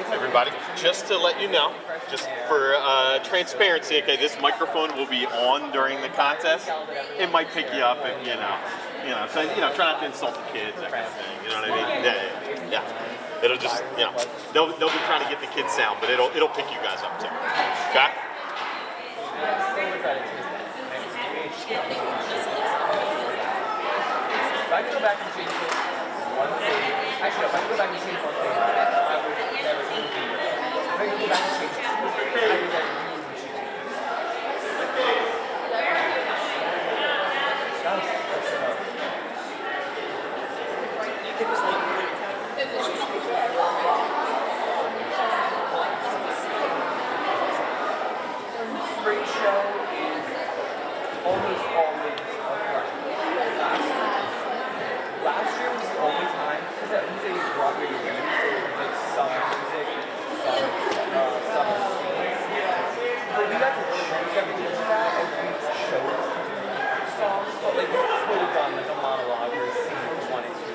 Everybody, just to let you know, just for transparency, okay, this microphone will be on during the contest. It might pick you up if so try not to insult the kids, that kind of thing. You know what I mean? Yeah. It'll just, they'll be trying to get the kids sound, but it'll pick you guys up too. Okay? If I could go back and change one thing, actually, if I could go back and change one thing, I would never do it. If I could go back and change it, I would never do it. Spring show is almost always a crowd. Last year was the only time, because that was a Broadway event, so it was like summer music, summer scenes. But we got to choose everything for that, and we chose songs, but like we could have done like a monologue or a scene if we wanted to.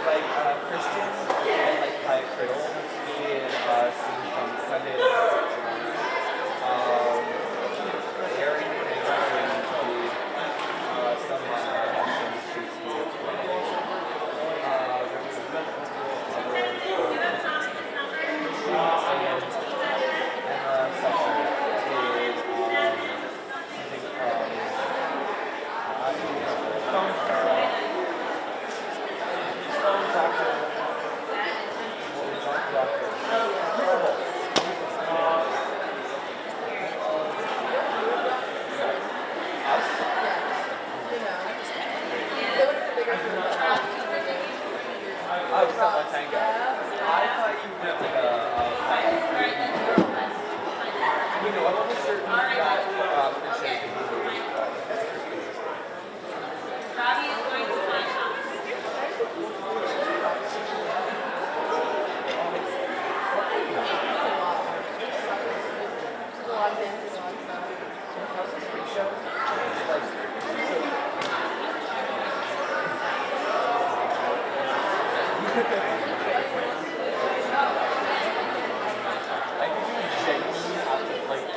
Like Christian and like Quiet Criddle did a scene from Sunday. Harry and Ryan did some Shakespeare play. Oh, it's not my tango. I thought you meant like I'm almost certain that for sure the movie Robbie is going to find out.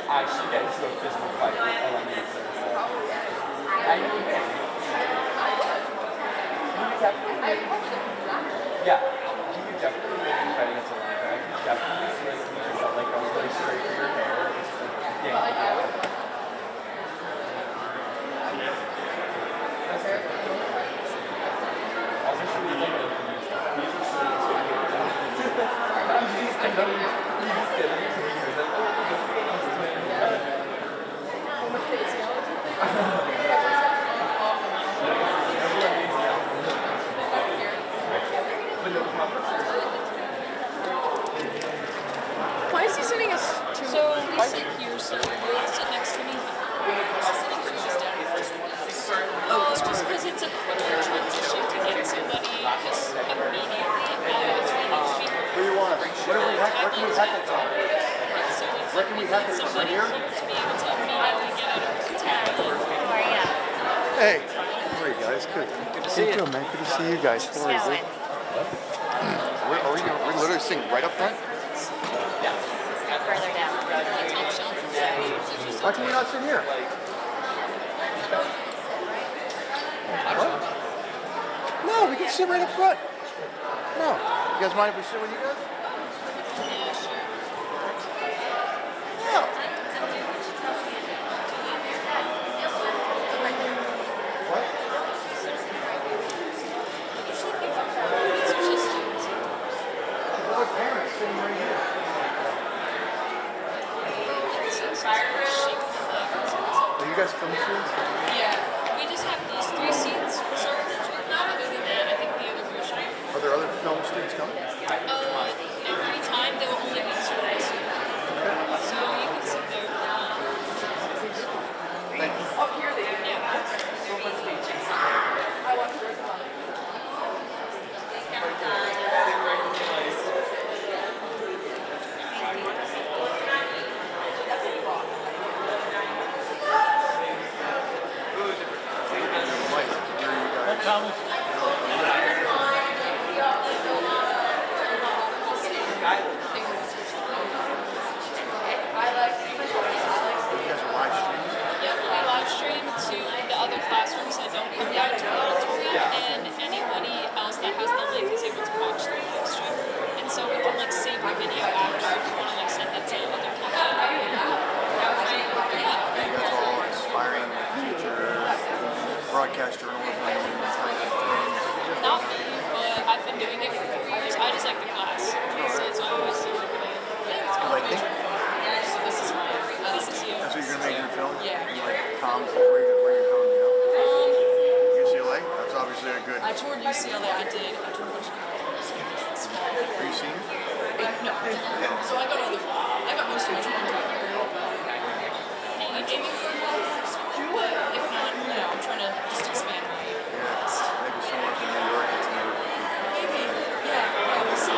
I should get into a physical fight with LMU. I know you can. Yeah, you could definitely be fighting against a line. I could definitely see yourself like going really straight for your hair. Also, should we look at I know you just did it. Why is he sitting us to So we sit here, so you'll sit next to me. Sitting here just down the first one. Oh, it's just because it's a quicker transition to get somebody just immediately between each feet. Who do you want? Where can we heckle from? So Where can we heckle from? somebody Here? here to be able to immediately get out of the town. How are you? Hey. How are you guys? Good. Good to see you, man. Good to see you guys. How are you? We're literally sitting right up front? Further down. Why can we not sit here? What? No, we can sit right up front. No. You guys mind if we sit with you guys? No. What? What parents sitting right here? Are you guys film students? Yeah, we just have these 3 seats reserved. Other than that, I think the other group should. Are there other film students coming? Every time there will only be 2 seats. So you can sit there. Thank you. up here? They I watched yours on. Thomas. video after if you want to like send that to other people. Yeah. You guys are all aspiring future broadcast journalism. Not me, but I've been doing it for 3 years. I just like the class. So it's always so Because I think So this is mine. This is you. that's what you're gonna make your film. Yeah. You like comms, where you're going, you know? UCLA. That's obviously a good. I toured UCLA. I toured a bunch of colleges. Are you senior? No. So I got most of my training done here, but aiming for more. But if not, I'm trying to just expand my. Yeah. Maybe somewhere from New York. It's never. Maybe. Yeah. I will see.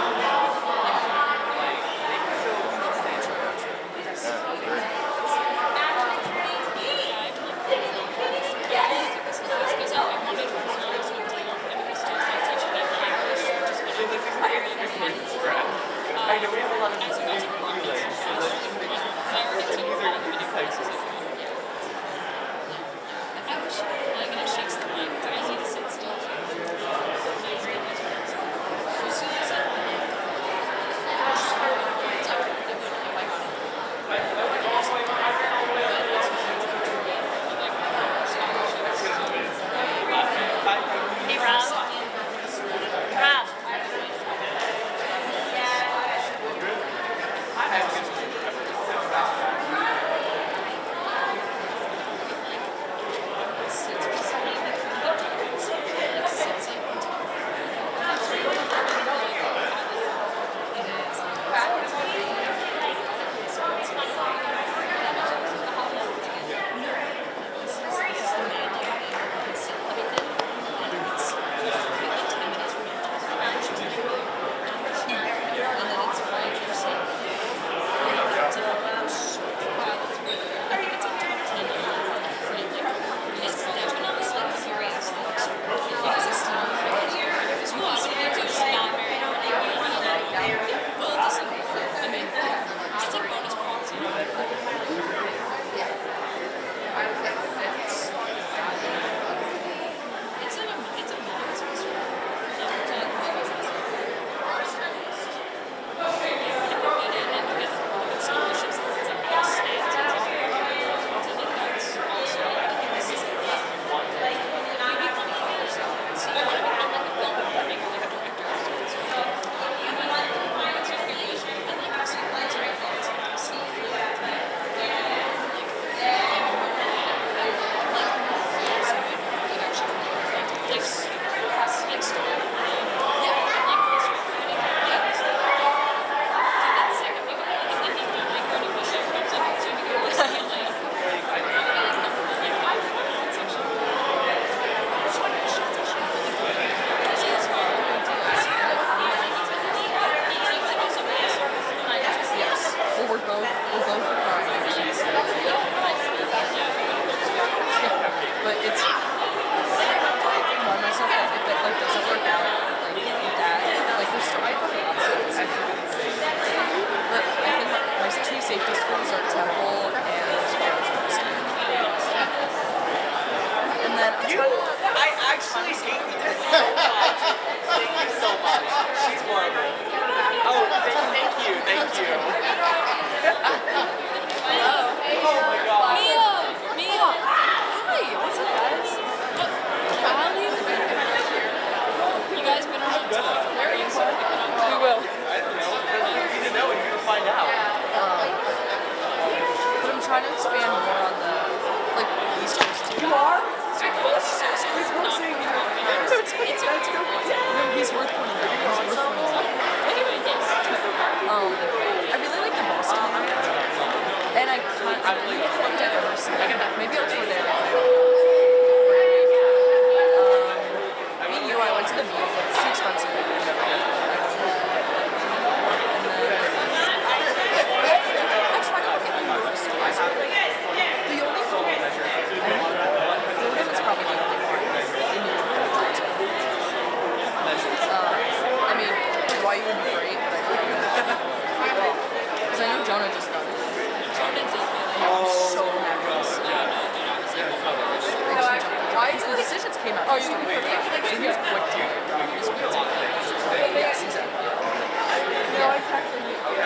No, I practically.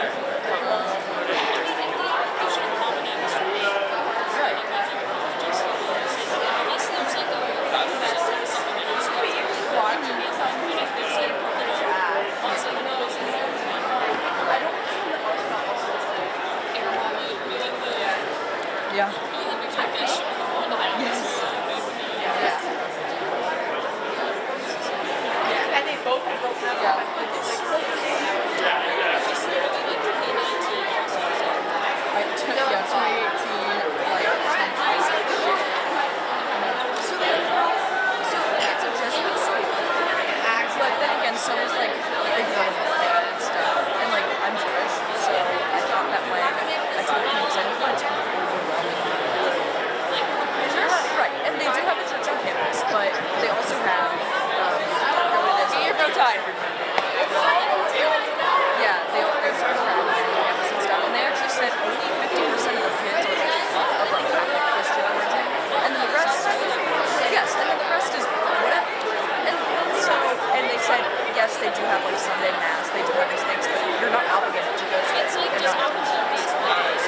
have like Sunday mass. They do have these things, but you're not obligated to go to it. It's like You're just not- opportunities for us.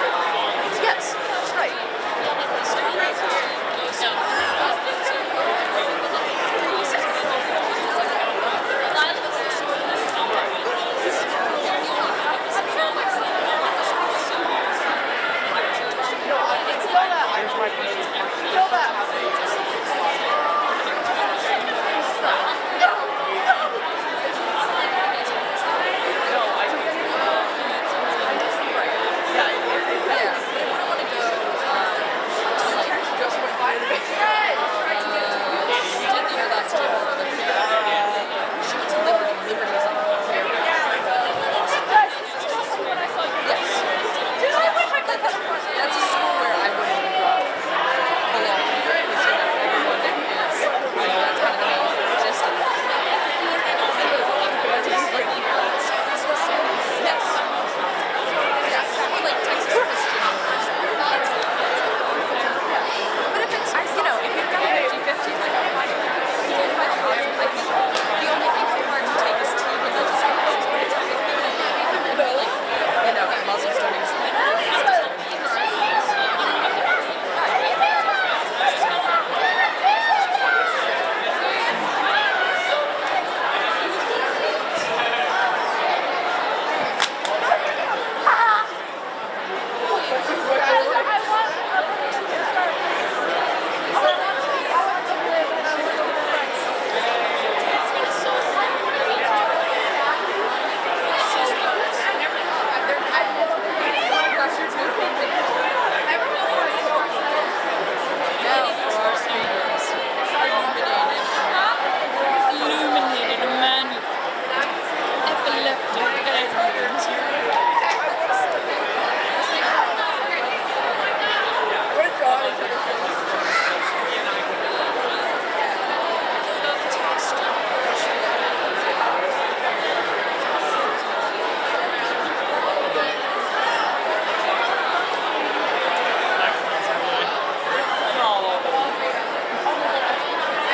Yes, that's right. That's a school where I wouldn't belong. Because, you know, everyone is, you know, that's kind of the main gist of it. Yes. Yeah, or like Texas Christian University. But if it's, you know, if you've got a 50-50, like I'm fine with that. You can find an option. I think the only thing hard to take is two religious classes, but it's okay. Like, you know, Muslim studies. Illuminated man. Epileptic aliens.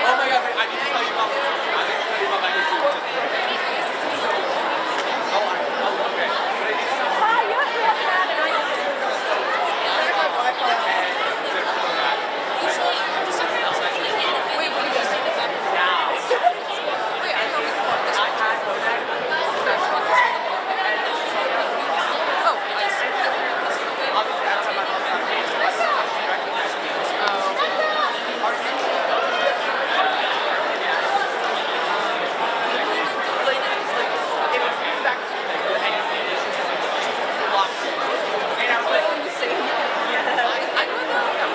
Oh my god, I need to tell you about my new food. Oh, okay.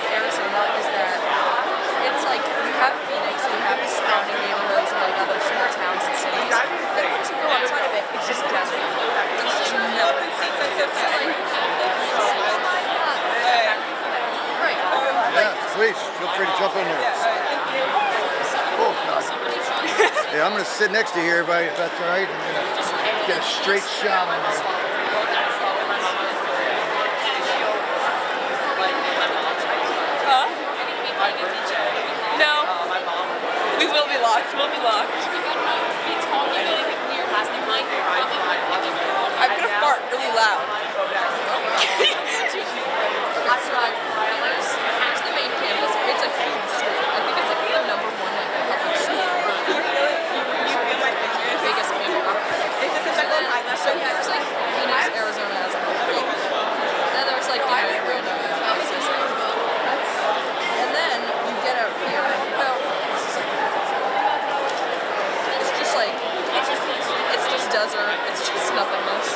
Arizona is that it's like you have Phoenix and you have the surrounding neighborhoods and like other small towns and cities. But once you go outside of it, it's just desert. It's just nothing. Right. Yeah, please feel free to jump in there. Oh God. Yeah, I'm gonna sit next to you here, everybody, if that's all right. I'm gonna get a straight shot on there. No. We will be locked. We'll be locked. I'm gonna fart really loud. Here's the main campus. It's a huge school. I think it's like the number one like public school. Biggest campus. So there's like Phoenix, Arizona as a whole. Then there's like random campuses. And then you get out here. Well, it's just like it's just desert. It's just nothingness.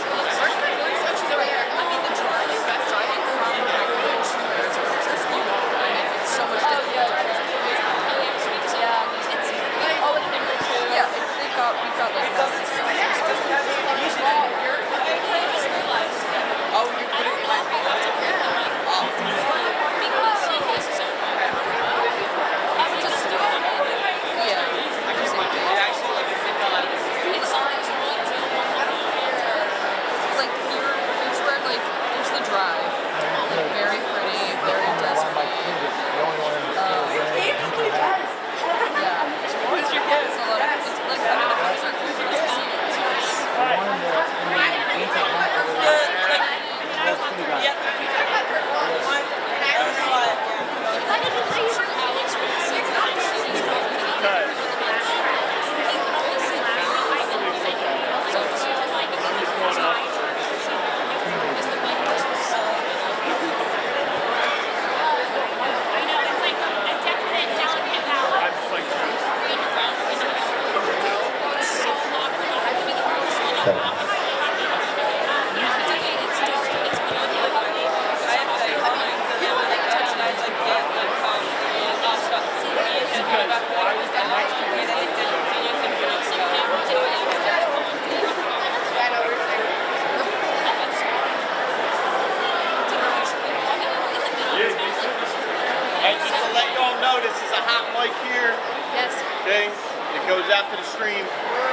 And just to let you all know, this is a hot mic here. Yes. Okay? It goes out to the stream.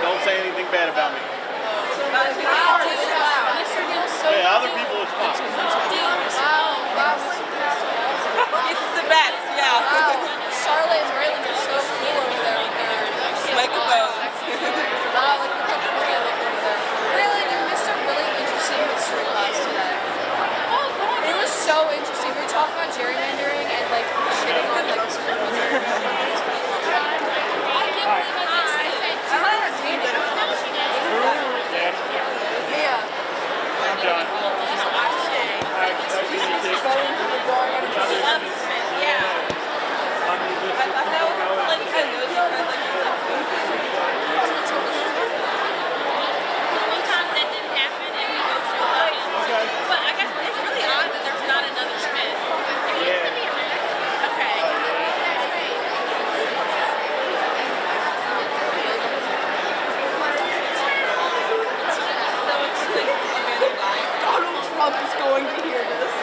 Don't say anything bad about me. Yeah, other people is fine. It's the best, yeah. Charlotte and Raylan are so cool over there with their microphones. Wow, look how cool they look over there. Raylan, you missed a really interesting history class today. It was so interesting. We were talking about gerrymandering and like shitting on like school. I can't believe I missed it. It's not entertaining. Yeah. I'm done. One time that didn't happen and we both showed up. But I guess it's really odd that there's not another spin. Okay. Donald Trump is going to hear this.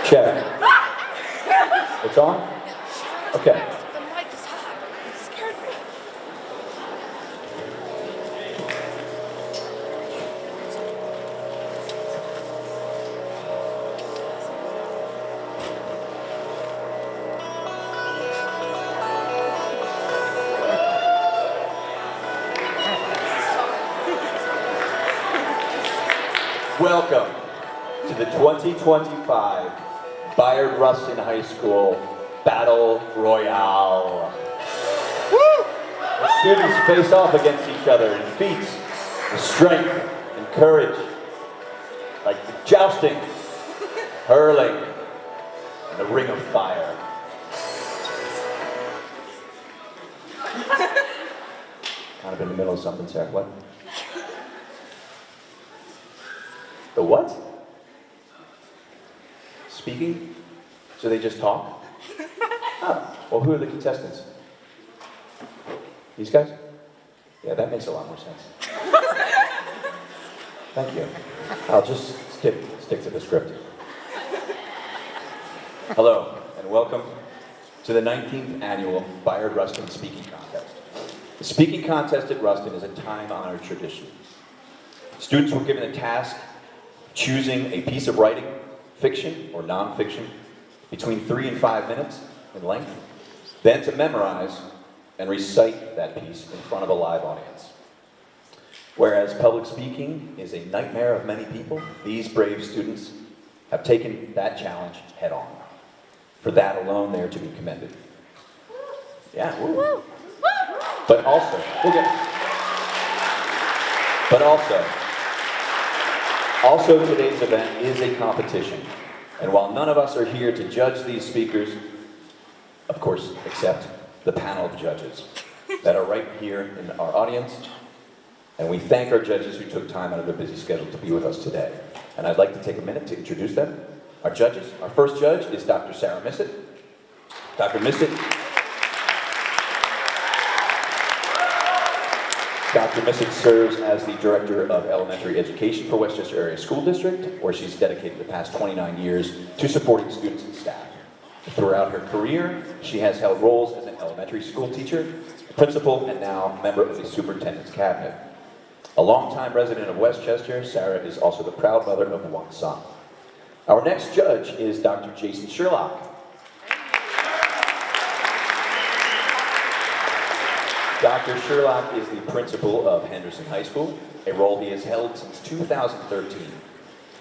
Check. It's on? Okay. The mic is hot. It scared me. Welcome to the 2025 Bayard Rustin High School Battle Royale. Woo! The students face off against each other in feats of strength and courage, like jousting, hurling, and the ring of fire. Kind of in the middle of something, Sarah. What? The what? Speaking? So they just talk? Oh, well, who are the contestants? These guys? Yeah, that makes a lot more sense. Thank you. I'll just stick to the script. Hello, and welcome to the 19th annual Bayard Rustin Speaking Contest. The speaking contest at Rustin is a time-honored tradition. Students were given a task choosing a piece of writing, fiction or nonfiction, between 3 and 5 minutes in length, then to memorize and recite that piece in front of a live audience. Whereas public speaking is a nightmare of many people, these brave students have taken that challenge head on. For that alone, they are to be commended. Yeah, woo. But also, also today's event is a competition. And while none of us are here to judge these speakers, of course, except the panel of judges, that are right here in our audience. And we thank our judges who took time out of their busy schedule to be with us today. And I'd like to take a minute to introduce them. Our judges, our first judge is Dr. Sarah Missett. Dr. Missett serves as the Director of Elementary Education for Westchester Area School District, where she's dedicated the past 29 years to supporting students and staff. Throughout her career, she has held roles as an elementary school teacher, principal, and now member of the Superintendent's Cabinet. A longtime resident of Westchester, Sarah is also the proud mother of one son. Our next judge is Dr. Jason Sherlock. Dr. Sherlock is the principal of Henderson High School, a role he has held since 2013.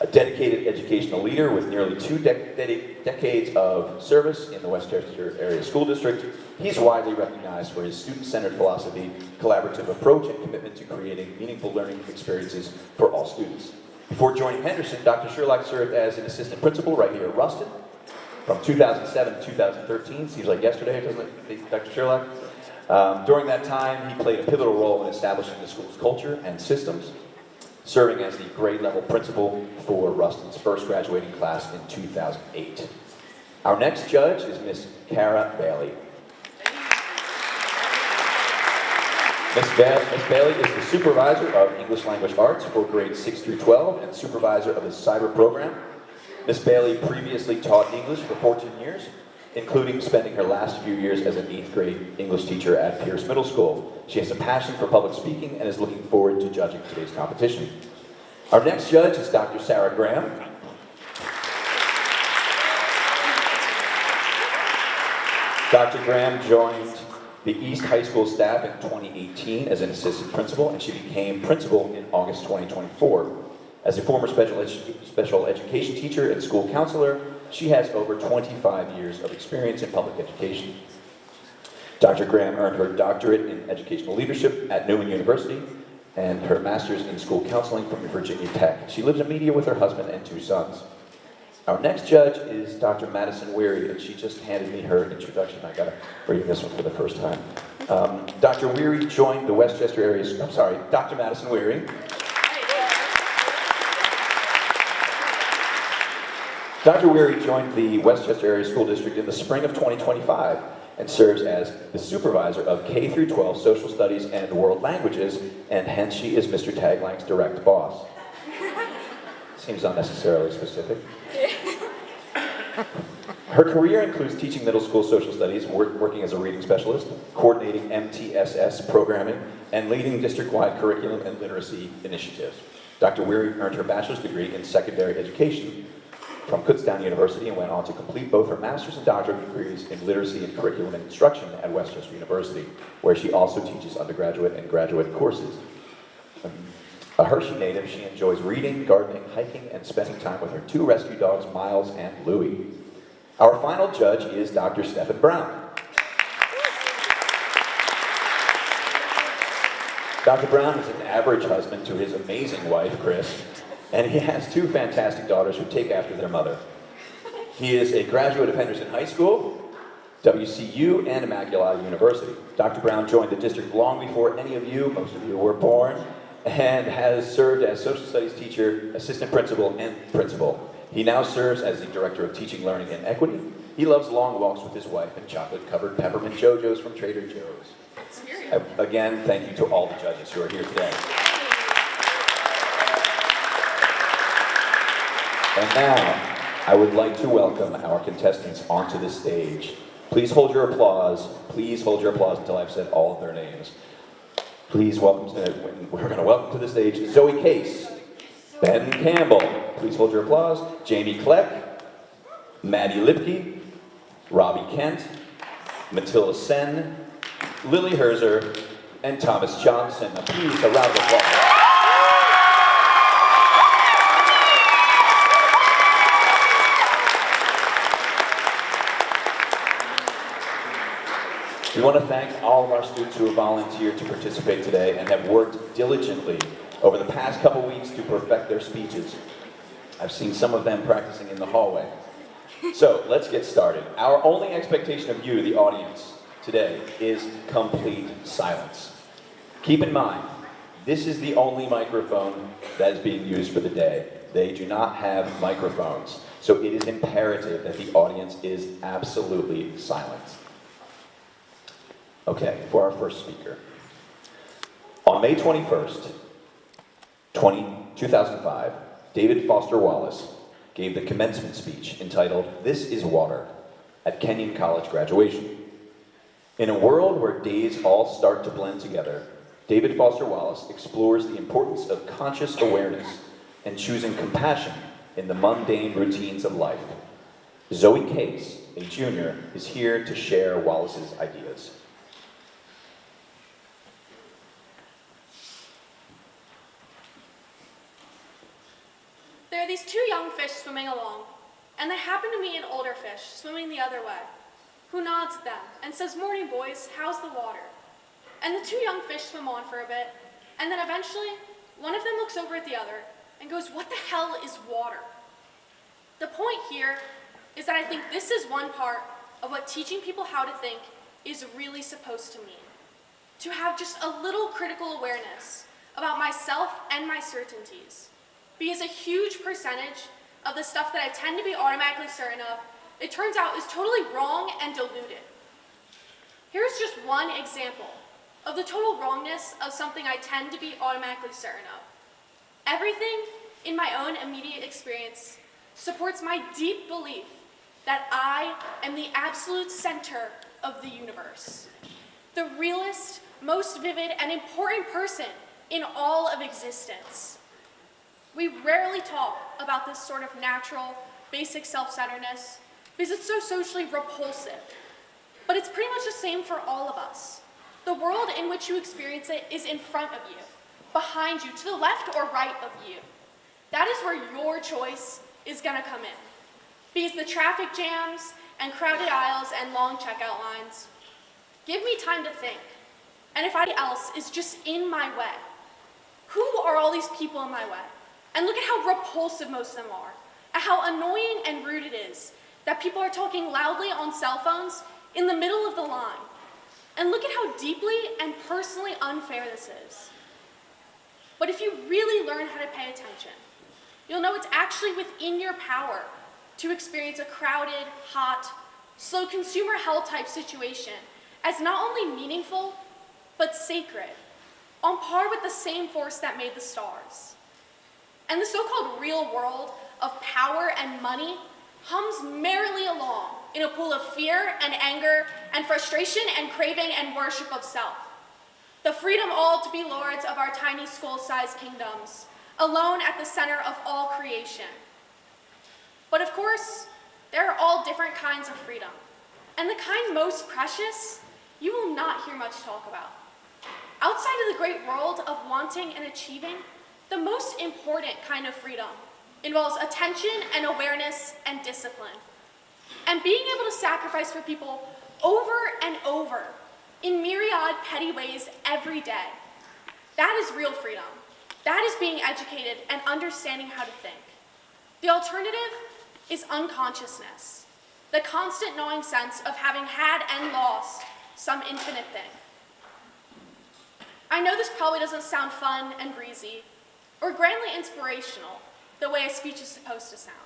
A dedicated educational leader with nearly 2 decades of service in the Westchester Area School District, he's widely recognized for his student-centered philosophy, collaborative approach, and commitment to creating meaningful learning experiences for all students. Before joining Henderson, Dr. Sherlock served as an assistant principal right here at Rustin from 2007 to 2013. Seems like yesterday, doesn't it, Dr. Sherlock? During that time, he played a pivotal role in establishing the school's culture and systems, serving as the grade level principal for Rustin's first graduating class in 2008. Our next judge is Miss Cara Bailey. Miss Bailey is the supervisor of English Language Arts for grades 6 through 12 and supervisor of the cyber program. Miss Bailey previously taught English for 14 years, including spending her last few years as an 8th grade English teacher at Pierce Middle School. She has a passion for public speaking and is looking forward to judging today's competition. Our next judge is Dr. Sarah Graham. Dr. Graham joined the East High School staff in 2018 as an assistant principal, and she became principal in August 2024. As a former special education teacher and school counselor, she has over 25 years of experience in public education. Dr. Graham earned her doctorate in educational leadership at Newman University and her master's in school counseling from Virginia Tech. She lives in Media with her husband and 2 sons. Our next judge is Dr. Madison Weary, and she just handed me her introduction. I gotta read this one for the first time. Dr. Weary joined the Westchester area, Dr. Madison Weary. Dr. Weary joined the Westchester Area School District in the spring of 2025 and serves as the supervisor of K through 12 social studies and world languages, and hence she is Mr. Taglang's direct boss. Seems unnecessarily specific. Her career includes teaching middle school social studies, working as a reading specialist, coordinating MTSS programming, and leading district-wide curriculum and literacy initiatives. Dr. Weary earned her bachelor's degree in secondary education from Kutztown University and went on to complete both her master's and doctorate degrees in literacy and curriculum and instruction at Westchester University, where she also teaches undergraduate and graduate courses. A Hershey native, she enjoys reading, gardening, hiking, and spending time with her 2 rescue dogs, Miles and Louie. Our final judge is Dr. Stephen Brown. Dr. Brown is an average husband to his amazing wife, Chris, and he has 2 fantastic daughters who take after their mother. He is a graduate of Henderson High School, WCU, and Immaculata University. Dr. Brown joined the district long before any of you, most of you were born, and has served as social studies teacher, assistant principal, and principal. He now serves as the director of teaching, learning, and equity. He loves long walks with his wife and chocolate-covered peppermint JoJo's from Trader Joe's. Again, thank you to all the judges who are here today. And now, I would like to welcome our contestants onto the stage. Please hold your applause. Please hold your applause until I've said all of their names. Please welcome, we're going to welcome to the stage Zoe Case, Ben Campbell. Please hold your applause. Jamie Kleck, Maddie Lipke, Robbie Kent, Matilda Sen, Lily Herzer, and Thomas Johnson. Now, please, a round of applause. We want to thank all of our students who have volunteered to participate today and have worked diligently over the past couple weeks to perfect their speeches. I've seen some of them practicing in the hallway. So let's get started. Our only expectation of you, the audience, today is complete silence. Keep in mind, this is the only microphone that is being used for the day. They do not have microphones, so it is imperative that the audience is absolutely silent. Okay, for our first speaker. On May 21st, 2005, David Foster Wallace gave the commencement speech entitled, "This is Water," at Kenyon College graduation. In a world where days all start to blend together, David Foster Wallace explores the importance of conscious awareness and choosing compassion in the mundane routines of life. Zoe Case, a junior, is here to share Wallace's ideas. There are these two young fish swimming along, and they happen to meet an older fish swimming the other way, who nods at them and says, "Morning, boys, how's the water?" And the two young fish swim on for a bit, and then eventually, one of them looks over at the other and goes, "What the hell is water?" The point here is that I think this is one part of what teaching people how to think is really supposed to mean. To have just a little critical awareness about myself and my certainties. Because a huge percentage of the stuff that I tend to be automatically certain of, it turns out is totally wrong and diluted. Here's just one example of the total wrongness of something I tend to be automatically certain of. Everything in my own immediate experience supports my deep belief that I am the absolute center of the universe. The realest, most vivid, and important person in all of existence. We rarely talk about this sort of natural, basic self-centeredness because it's so socially repulsive. But it's pretty much the same for all of us. The world in which you experience it is in front of you, behind you, to the left or right of you. That is where your choice is gonna come in. Because the traffic jams and crowded aisles and long checkout lines give me time to think. And if anybody else is just in my way, who are all these people in my way? And look at how repulsive most of them are, at how annoying and rude it is that people are talking loudly on cell phones in the middle of the line. And look at how deeply and personally unfair this is. But if you really learn how to pay attention, you'll know it's actually within your power to experience a crowded, hot, slow consumer hell type situation as not only meaningful, but sacred, on par with the same force that made the stars. And the so-called real world of power and money hums merrily along in a pool of fear and anger and frustration and craving and worship of self. The freedom all to be lords of our tiny skull-sized kingdoms, alone at the center of all creation. But of course, there are all different kinds of freedom. And the kind most precious, you will not hear much talk about. Outside of the great world of wanting and achieving, the most important kind of freedom involves attention and awareness and discipline. And being able to sacrifice for people over and over in myriad petty ways every day. That is real freedom. That is being educated and understanding how to think. The alternative is unconsciousness, the constant gnawing sense of having had and lost some infinite thing. I know this probably doesn't sound fun and breezy, or grandly inspirational, the way a speech is supposed to sound.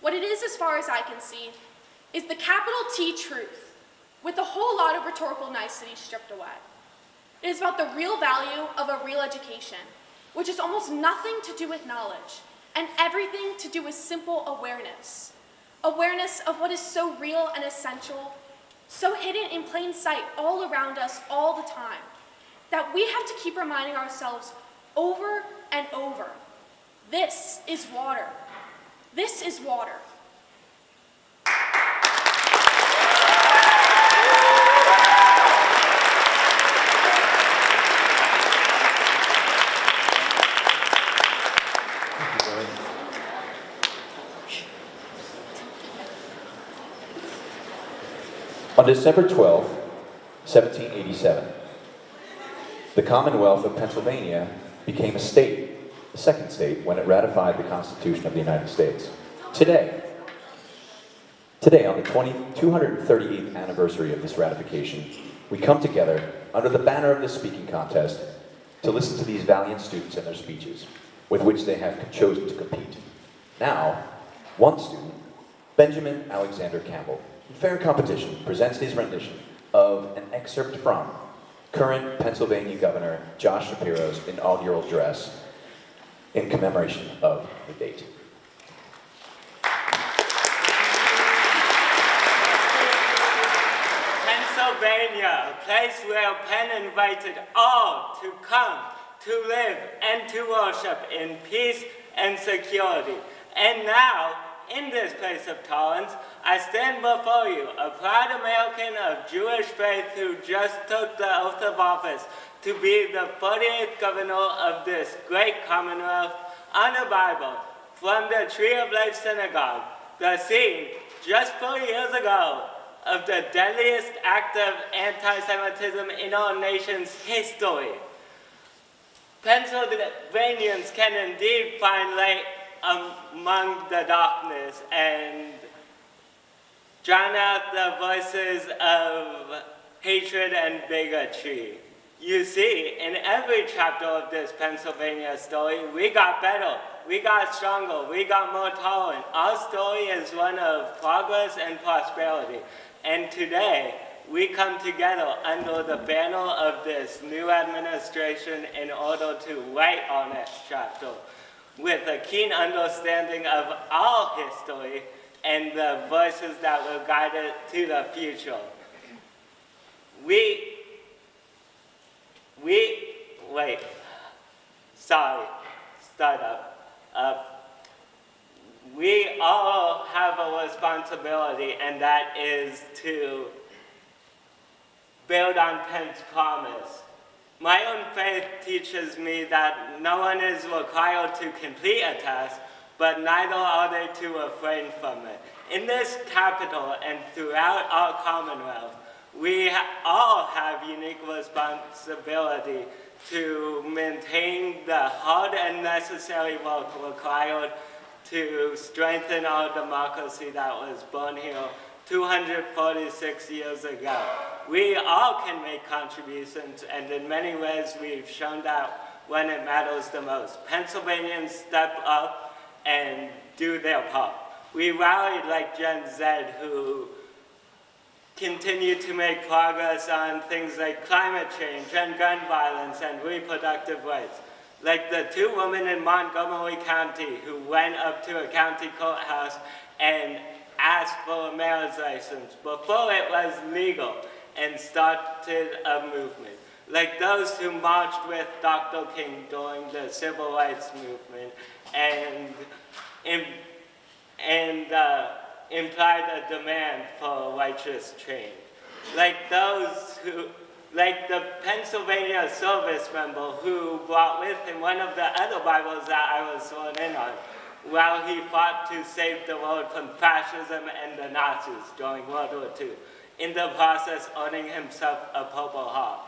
What it is, as far as I can see, is the capital T truth, with a whole lot of rhetorical niceties stripped away. It is about the real value of a real education, which has almost nothing to do with knowledge, and everything to do with simple awareness. Awareness of what is so real and essential, so hidden in plain sight all around us all the time, that we have to keep reminding ourselves over and over. This is water. This is water. On December 12, 1787, the Commonwealth of Pennsylvania became a state, the second state, when it ratified the Constitution of the United States. Today, Today, on the 238th anniversary of this ratification, we come together under the banner of this speaking contest to listen to these valiant students and their speeches, with which they have chosen to compete. Now, one student, Benjamin Alexander Campbell, in fair competition, presents his rendition of an excerpt from current Pennsylvania Governor Josh Shapiro's inaugural address in commemoration of the date. Pennsylvania, a place where Penn invited all to come, to live, and to worship in peace and security. And now, in this place of tolerance, I stand before you, a proud American of Jewish faith who just took the oath of office to be the 48th governor of this great commonwealth, on a Bible from the Tree of Life Synagogue, the scene just 4 years ago of the deadliest act of anti-Semitism in our nation's history. Pennsylvanians can indeed find light among the darkness and drown out the voices of hatred and bigotry. You see, in every chapter of this Pennsylvania story, we got better, we got stronger, we got more tolerant. Our story is one of progress and prosperity. And today, we come together under the banner of this new administration in order to write our next chapter with a keen understanding of our history and the voices that will guide it to the future. We all have a responsibility, and that is to build on Penn's promise. My own faith teaches me that no one is required to complete a task, but neither are they to refrain from it. In this capital and throughout our Commonwealth, we all have unique responsibility to maintain the hard and necessary work required to strengthen our democracy that was born here 246 years ago. We all can make contributions, and in many ways we've shown that when it matters the most. Pennsylvanians step up and do their part. We rallied like Gen Z, who continue to make progress on things like climate change and gun violence and reproductive rights. Like the two women in Montgomery County who went up to a county courthouse and asked for a mayor's license before it was legal and started a movement. Like those who marched with Dr. King during the civil rights movement and implied a demand for righteous change. Like the Pennsylvania service member who brought with him one of the other Bibles that I was sworn in on while he fought to save the world from fascism and the Nazis during World War II, in the process earning himself a Purple Heart.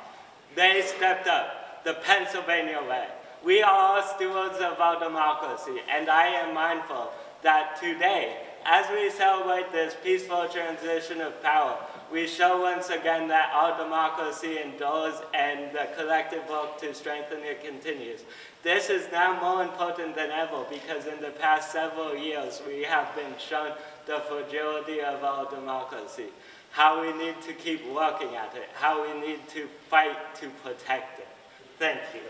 They stepped up the Pennsylvania way. We are all stewards of our democracy, and I am mindful that today, as we celebrate this peaceful transition of power, we show once again that our democracy endures and the collective work to strengthen it continues. This is now more important than ever because in the past several years we have been shown the fragility of our democracy, how we need to keep working at it, how we need to fight to protect it. Thank you.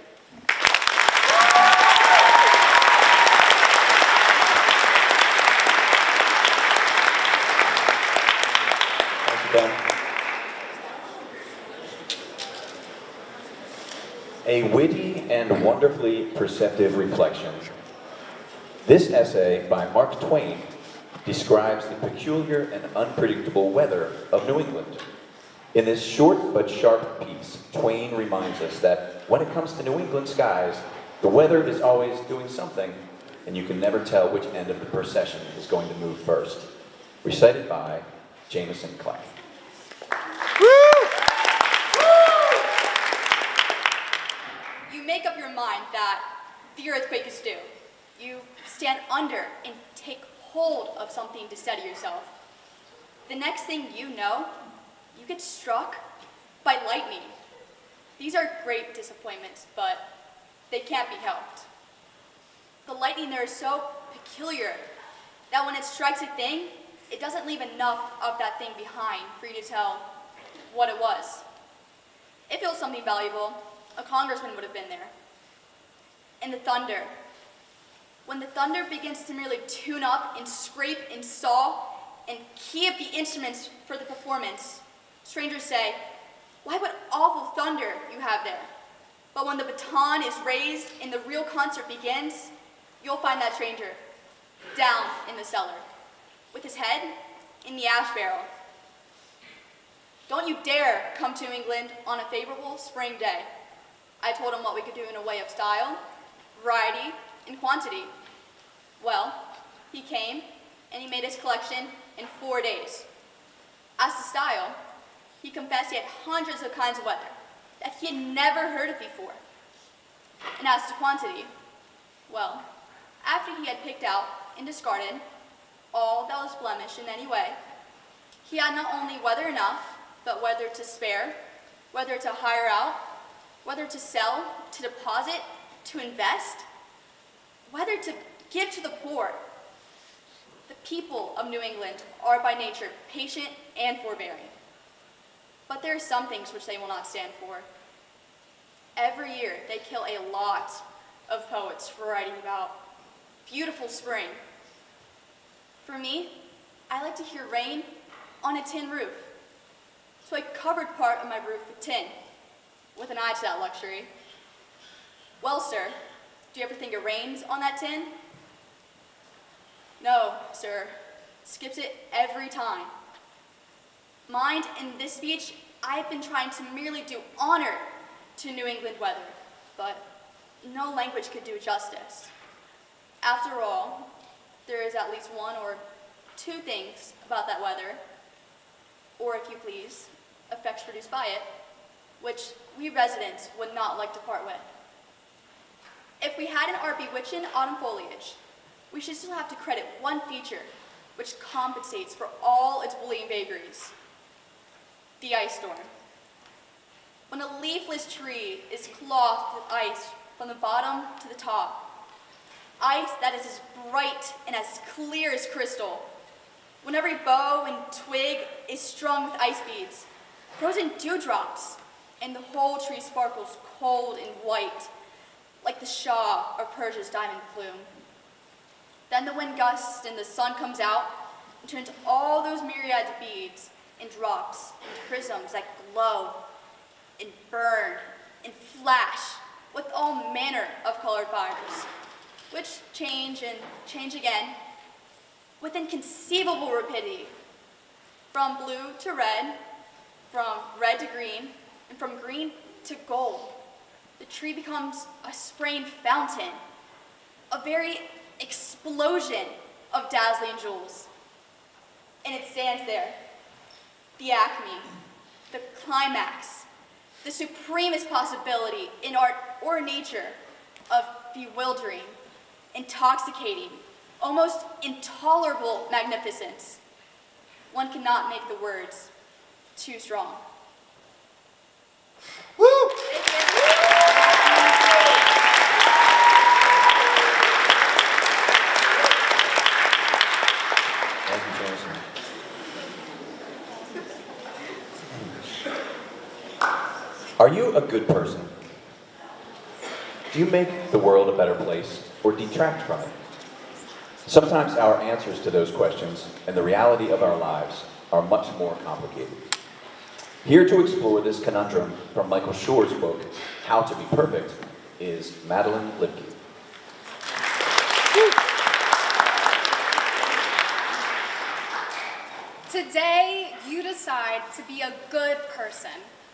A witty and wonderfully perceptive reflection. This essay by Mark Twain describes the peculiar and unpredictable weather of New England. In this short but sharp piece, Twain reminds us that when it comes to New England skies, the weather is always doing something, and you can never tell which end of the procession is going to move first. Recited by Jameson Clay. You make up your mind that the earthquake is due. You stand under and take hold of something to steady yourself. The next thing you know, you get struck by lightning. These are great disappointments, but they can't be helped. The lightning there is so peculiar that when it strikes a thing, it doesn't leave enough of that thing behind for you to tell what it was. If it was something valuable, a congressman would have been there. And the thunder. When the thunder begins to merely tune up and scrape and saw and key up the instruments for the performance, strangers say, "Why, what awful thunder you have there." But when the baton is raised and the real concert begins, you'll find that stranger down in the cellar, with his head in the ash barrel. Don't you dare come to England on a favorable spring day. I told him what we could do in a way of style, variety, and quantity. Well, he came and he made his collection in 4 days. As to style, he confessed he had hundreds of kinds of weather that he had never heard of before. And as to quantity, well, after he had picked out and discarded all that was blemished in any way, he had not only weather enough, but whether to spare, whether to hire out, whether to sell, to deposit, to invest, whether to give to the poor. The people of New England are by nature patient and forbearing. But there are some things which they will not stand for. Every year they kill a lot of poets for writing about beautiful spring. For me, I like to hear rain on a tin roof. So I covered part of my roof with tin, with an eye to that luxury. Well, sir, do you ever think it rains on that tin? No, sir, skips it every time. Mind, in this speech, I've been trying to merely do honor to New England weather, but no language could do justice. After all, there is at least one or two things about that weather, or if you please, effects produced by it, which we residents would not like to part with. If we hadn't our bewitching autumn foliage, we should still have to credit one feature which compensates for all its bullying vagaries: the ice storm. When a leafless tree is clothed with ice from the bottom to the top, ice that is as bright and as clear as crystal, when every bough and twig is strung with ice beads, frozen dewdrops, and the whole tree sparkles cold and white, like the Shah or Persia's diamond plume. Then the wind gusts and the sun comes out and turns all those myriad beads and drops into prisms that glow and burn and flash with all manner of colored fires, which change and change again with inconceivable rapidity, from blue to red, from red to green, and from green to gold. The tree becomes a spraying fountain, a very explosion of dazzling jewels. And it stands there, the acme, the climax, the supremest possibility in art or nature of bewildering, intoxicating, almost intolerable magnificence. One cannot make the words too strong. Woo! Thank you, Jameson. Are you a good person? Do you make the world a better place or detract from it? Sometimes our answers to those questions and the reality of our lives are much more complicated. Here to explore this conundrum from Michael Shor's book, How to Be Perfect, is Madeline Lipke. Today, you decide to be a good person.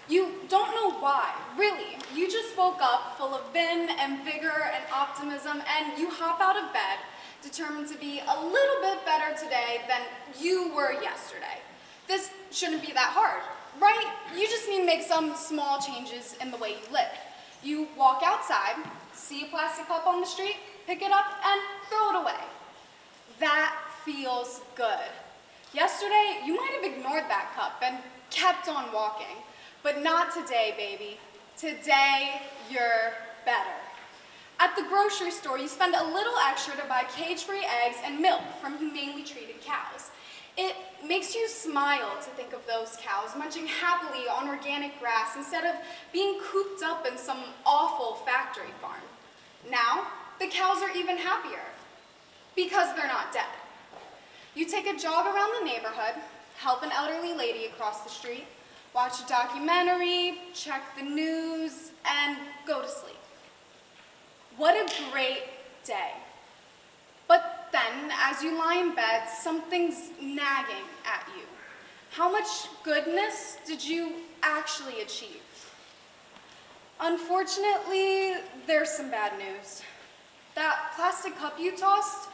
You don't know why, really. You just woke up full of vim and vigor and optimism, and you hop out of bed, determined to be a little bit better today than you were yesterday. This shouldn't be that hard, right? You just need to make some small changes in the way you live. You walk outside, see a plastic cup on the street, pick it up, and throw it away. That feels good. Yesterday, you might have ignored that cup and kept on walking. But not today, baby. Today, you're better. At the grocery store, you spend a little extra to buy cage-free eggs and milk from humanely treated cows. It makes you smile to think of those cows munching happily on organic grass instead of being cooped up in some awful factory farm. Now, the cows are even happier because they're not dead. You take a jog around the neighborhood, help an elderly lady across the street, watch a documentary, check the news, and go to sleep. What a great day. But then, as you lie in bed, something's nagging at you. How much goodness did you actually achieve? Unfortunately, there's some bad news. That plastic cup you tossed,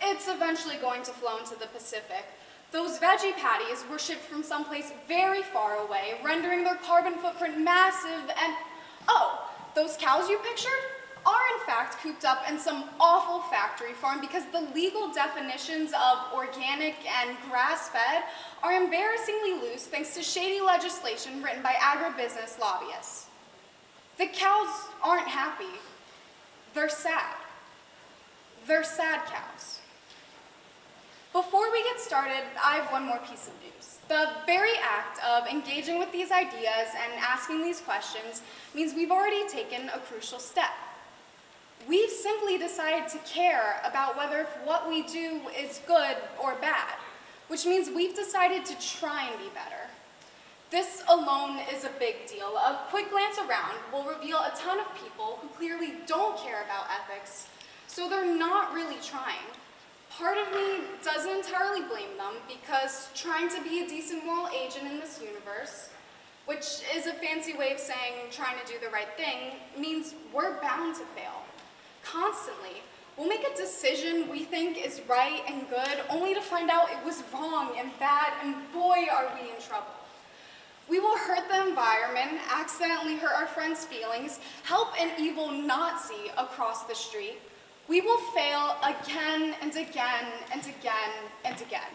it's eventually going to flow into the Pacific. Those veggie patties were shipped from someplace very far away, rendering their carbon footprint massive, and oh, those cows you pictured are in fact cooped up in some awful factory farm because the legal definitions of organic and grass-fed are embarrassingly loose thanks to shady legislation written by agribusiness lobbyists. The cows aren't happy. They're sad. They're sad cows. Before we get started, I have one more piece of news. The very act of engaging with these ideas and asking these questions means we've already taken a crucial step. We've simply decided to care about whether what we do is good or bad, which means we've decided to try and be better. This alone is a big deal. A quick glance around will reveal a ton of people who clearly don't care about ethics, so they're not really trying. Part of me doesn't entirely blame them because trying to be a decent moral agent in this universe, which is a fancy way of saying trying to do the right thing, means we're bound to fail. Constantly, we'll make a decision we think is right and good, only to find out it was wrong and bad, and boy, are we in trouble. We will hurt the environment, accidentally hurt our friends' feelings, help an evil Nazi across the street. We will fail again and again and again and again.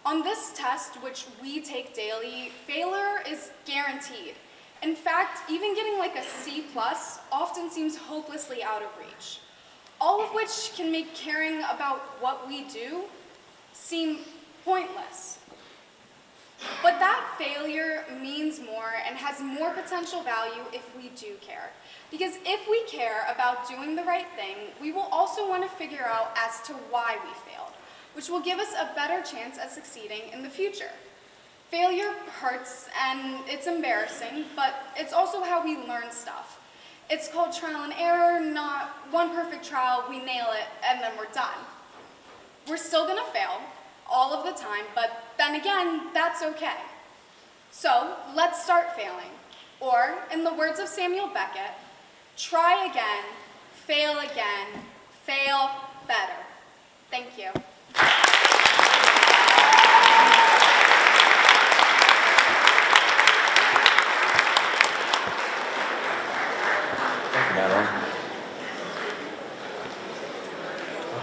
On this test, which we take daily, failure is guaranteed. In fact, even getting like a C+ often seems hopelessly out of reach. All of which can make caring about what we do seem pointless. But that failure means more and has more potential value if we do care. Because if we care about doing the right thing, we will also want to figure out as to why we failed, which will give us a better chance at succeeding in the future. Failure hurts and it's embarrassing, but it's also how we learn stuff. It's called trial and error, not one perfect trial, we nail it, and then we're done. We're still gonna fail all of the time, but then again, that's okay. So let's start failing. Or, in the words of Samuel Beckett, try again, fail better. Thank you.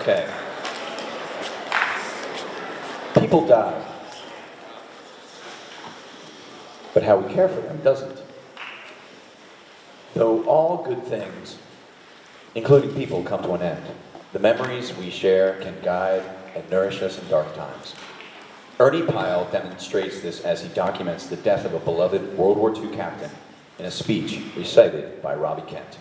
Okay. People die, but how we care for them doesn't. Though all good things, including people, come to an end, the memories we share can guide and nourish us in dark times. Ernie Pyle demonstrates this as he documents the death of a beloved World War II captain in a speech recited by Robbie Kent.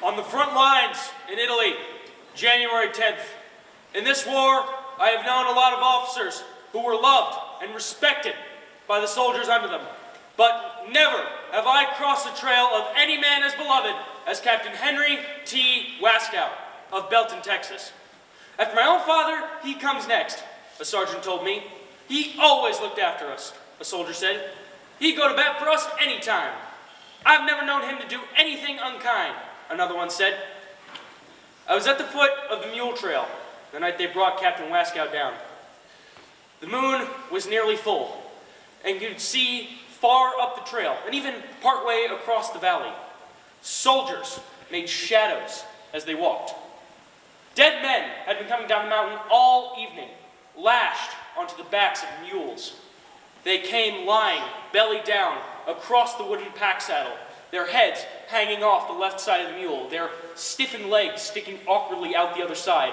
On the front lines in Italy, January 10th. In this war, I have known a lot of officers who were loved and respected by the soldiers under them. But never have I crossed the trail of any man as beloved as Captain Henry T. Waskow of Belton, Texas. After my own father, he comes next, a sergeant told me. He always looked after us, a soldier said. He'd go to bat for us anytime. I've never known him to do anything unkind, another one said. I was at the foot of the mule trail the night they brought Captain Waskow down. The moon was nearly full, and you could see far up the trail, and even partway across the valley. Soldiers made shadows as they walked. Dead men had been coming down the mountain all evening, lashed onto the backs of mules. They came lying, belly down, across the wooden pack saddle, their heads hanging off the left side of the mule, their stiffened legs sticking awkwardly out the other side,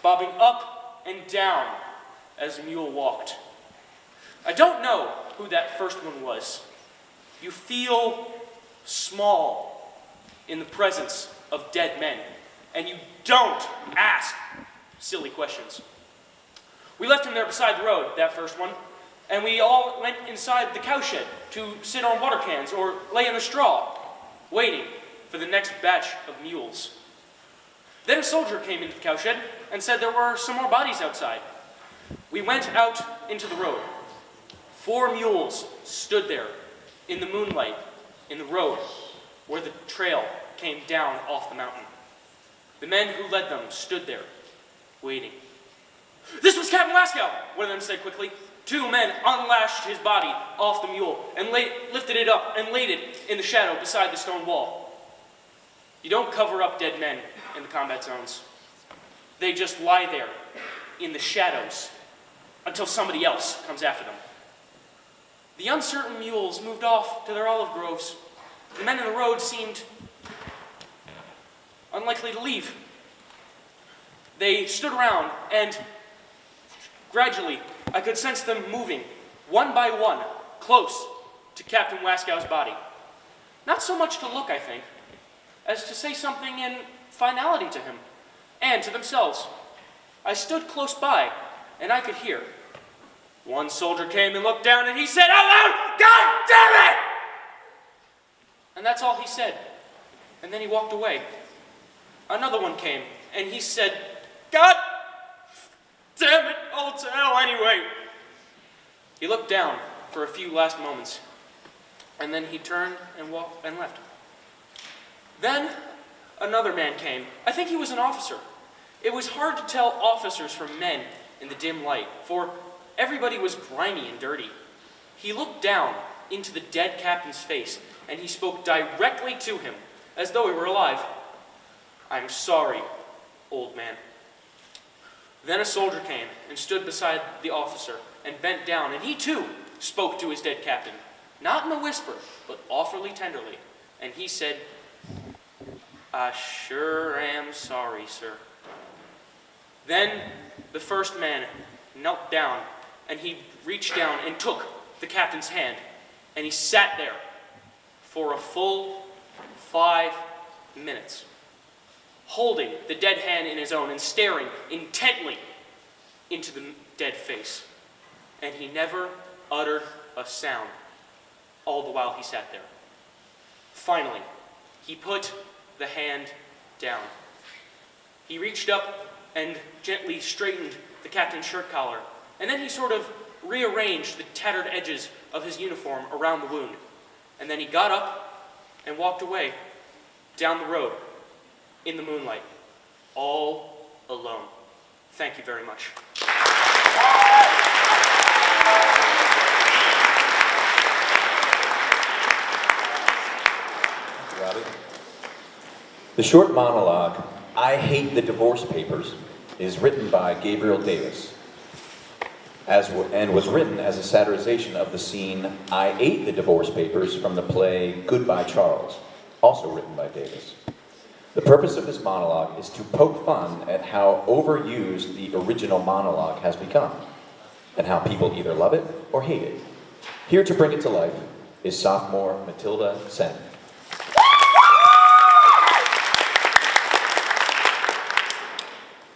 bobbing up and down as the mule walked. I don't know who that first one was. You feel small in the presence of dead men, and you don't ask silly questions. We left him there beside the road, that first one, and we all went inside the cowshed to sit on water cans or lay in the straw, waiting for the next batch of mules. Then a soldier came into the cowshed and said there were some more bodies outside. We went out into the road. 4 mules stood there in the moonlight, in the road, where the trail came down off the mountain. The men who led them stood there, waiting. "This was Captain Laskow," one of them said quickly. 2 men unlashed his body off the mule and lifted it up and laid it in the shadow beside the stone wall. You don't cover up dead men in the combat zones. They just lie there in the shadows until somebody else comes after them. The uncertain mules moved off to their olive groves. The men in the road seemed unlikely to leave. They stood around, and gradually I could sense them moving, one by one, close to Captain Waskow's body. Not so much to look, I think, as to say something in finality to him, and to themselves. I stood close by, and I could hear. One soldier came and looked down, and he said out loud, "God damn it!" And that's all he said. And then he walked away. Another one came, and he said, "God damn it, all to hell anyway." He looked down for a few last moments, and then he turned and walked and left. Then another man came. I think he was an officer. It was hard to tell officers from men in the dim light, for everybody was grimy and dirty. He looked down into the dead captain's face, and he spoke directly to him, as though he were alive. "I'm sorry, old man." Then a soldier came and stood beside the officer and bent down, and he too spoke to his dead captain, not in a whisper, but awfully tenderly. And he said, "I sure am sorry, sir." Then the first man knelt down, and he reached down and took the captain's hand, and he sat there for a full 5 minutes, holding the dead hand in his own and staring intently into the dead face. And he never uttered a sound all the while he sat there. Finally, he put the hand down. He reached up and gently straightened the captain's shirt collar, and then he sort of rearranged the tattered edges of his uniform around the wound. And then he got up and walked away down the road in the moonlight, all alone. Thank you very much. Robbie. The short monologue, "I Hate the Divorce Papers," is written by Gabriel Davis, and was written as a satirization of the scene "I Ate the Divorce Papers" from the play Goodbye Charles, also written by Davis. The purpose of this monologue is to poke fun at how overused the original monologue has become, and how people either love it or hate it. Here to bring it to life is sophomore Matilda Sen.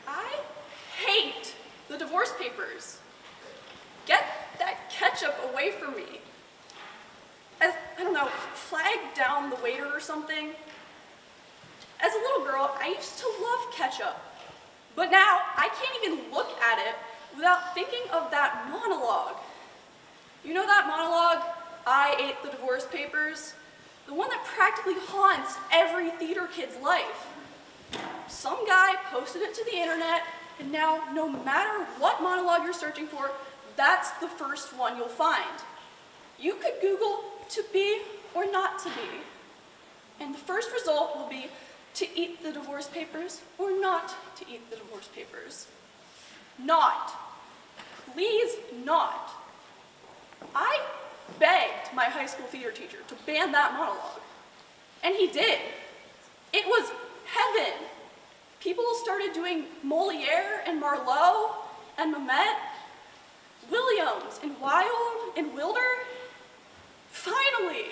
I hate the divorce papers. Get that ketchup away from me. As, I don't know, flag down the waiter or something. As a little girl, I used to love ketchup. But now, I can't even look at it without thinking of that monologue. You know that monologue, "I ate the divorce papers"? The one that practically haunts every theater kid's life. Some guy posted it to the internet, and now no matter what monologue you're searching for, that's the first one you'll find. You could Google "to be or not to be," and the first result will be to eat the divorce papers or not to eat the divorce papers. Not. Please not. I begged my high school theater teacher to ban that monologue, and he did. It was heaven. People started doing Moliere and Marlowe and Mamet, Williams and Wilde and Wilder. Finally.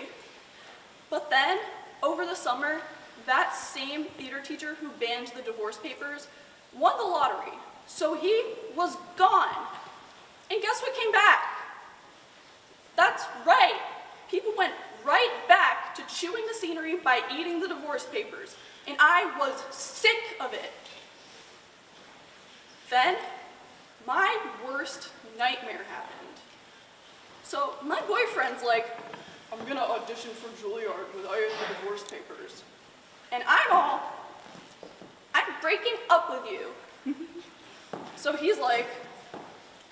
But then, over the summer, that same theater teacher who banned the divorce papers won the lottery, so he was gone. And guess what came back? That's right. People went right back to chewing the scenery by eating the divorce papers, and I was sick of it. Then, my worst nightmare happened. So my boyfriend's like, I'm gonna audition for Juilliard with I Ate the Divorce Papers. And I'm breaking up with you. So he's like,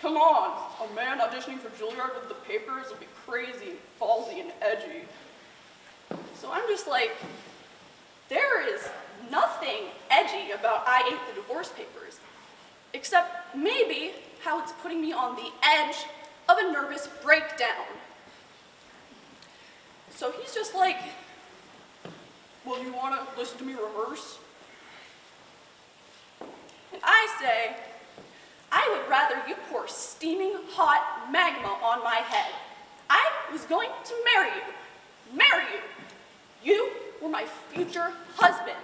come on, a man auditioning for Juilliard with the papers will be crazy, ballsy, and edgy. So I'm just like, there is nothing edgy about I Ate the Divorce Papers, except maybe how it's putting me on the edge of a nervous breakdown. So he's just like, well, you want to listen to me rehearse? And I say, I would rather you pour steaming hot magma on my head. I was going to marry you. Marry you. You were my future husband.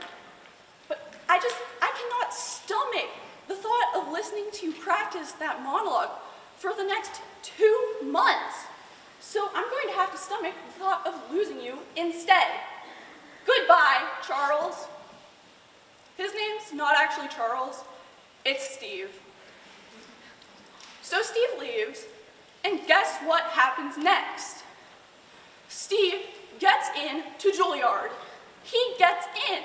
But I cannot stomach the thought of listening to you practice that monologue for the next 2 months. So I'm going to have to stomach the thought of losing you instead. Goodbye, Charles. His name's not actually Charles, it's Steve. So Steve leaves, and guess what happens next? Steve gets in to Juilliard. He gets in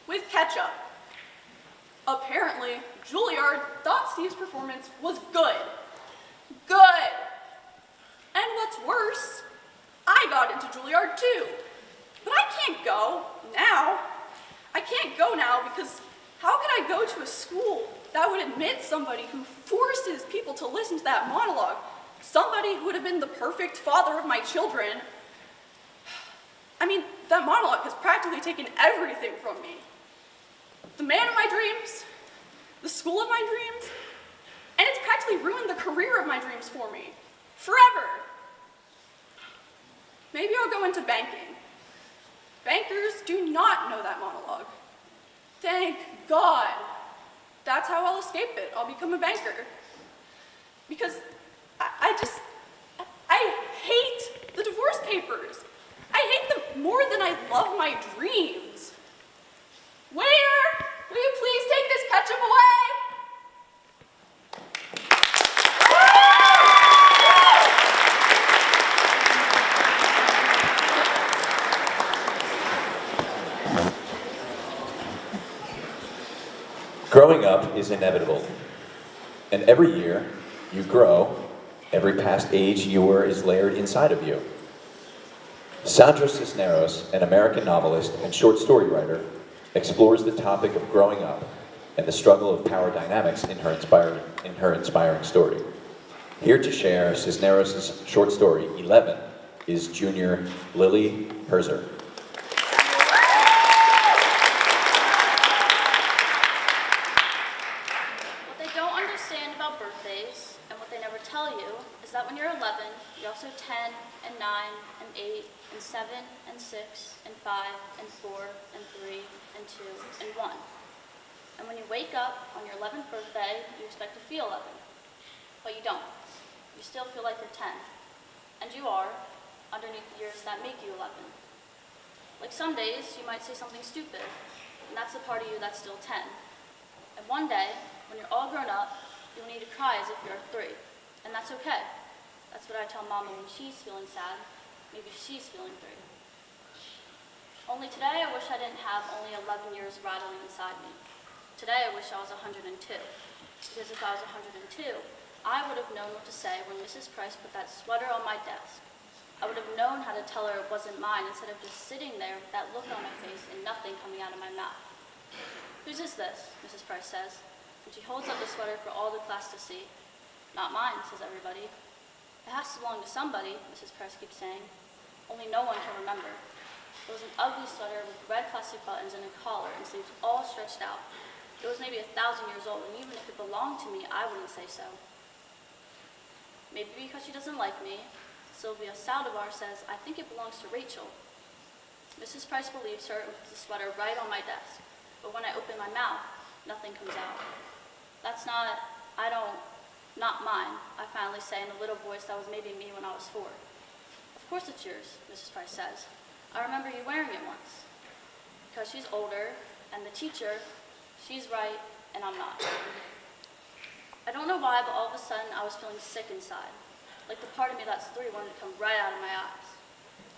with ketchup. Apparently, Juilliard thought Steve's performance was good. Good. And what's worse, I got into Juilliard too. But I can't go now. I can't go now because how can I go to a school that would admit somebody who forces people to listen to that monologue? Somebody who would have been the perfect father of my children. I mean, that monologue has practically taken everything from me. The man of my dreams, the school of my dreams, and it's practically ruined the career of my dreams for me. Forever. Maybe I'll go into banking. Bankers do not know that monologue. Thank God. That's how I'll escape it. I'll become a banker. Because I hate the divorce papers. I hate them more than I love my dreams. Waiter, will you please take this ketchup away? Growing up is inevitable, and every year you grow, every past age you were is layered inside of you. Sandra Cisneros, an American novelist and short story writer, explores the topic of growing up and the struggle of power dynamics in her inspiring story. Here to share Cisneros' short story, 11, is junior Lily Herzer. Tell you is that when you're 11, you're also 10 and 9 and 8 and 7 and 6 and 5 and 4 and 3 and 2 and 1. And when you wake up on your 11th birthday, you expect to feel 11. But you don't. You still feel like you're 10. And you are, underneath the years that make you 11. Like some days, you might say something stupid, and that's the part of you that's still 10. And one day, when you're all grown up, you'll need to cry as if you're 3. And that's okay. That's what I tell Mama when she's feeling sad. Maybe she's feeling 3. Only today, I wish I didn't have only 11 years rattling inside me. Today, I wish I was 102. Because if I was 102, I would have known what to say when Mrs. Price put that sweater on my desk. I would have known how to tell her it wasn't mine instead of just sitting there with that look on my face and nothing coming out of my mouth. Whose is this? Mrs. Price says, and she holds up the sweater for all the class to see. Not mine, says everybody. It has to belong to somebody, Mrs. Price keeps saying. Only no one can remember. It was an ugly sweater with red plastic buttons and a collar and sleeves all stretched out. It was maybe 1,000 years old, and even if it belonged to me, I wouldn't say so. Maybe because she doesn't like me, Sylvia Saldivar says, I think it belongs to Rachel. Mrs. Price believes her and puts the sweater right on my desk, but when I open my mouth, nothing comes out. That's not mine, I finally say in a little voice that was maybe me when I was 4. Of course it's yours, Mrs. Price says. I remember you wearing it once. Because she's older, and the teacher, she's right, and I'm not. I don't know why, but all of a sudden I was feeling sick inside. Like the part of me that's 3 wanted to come right out of my eyes.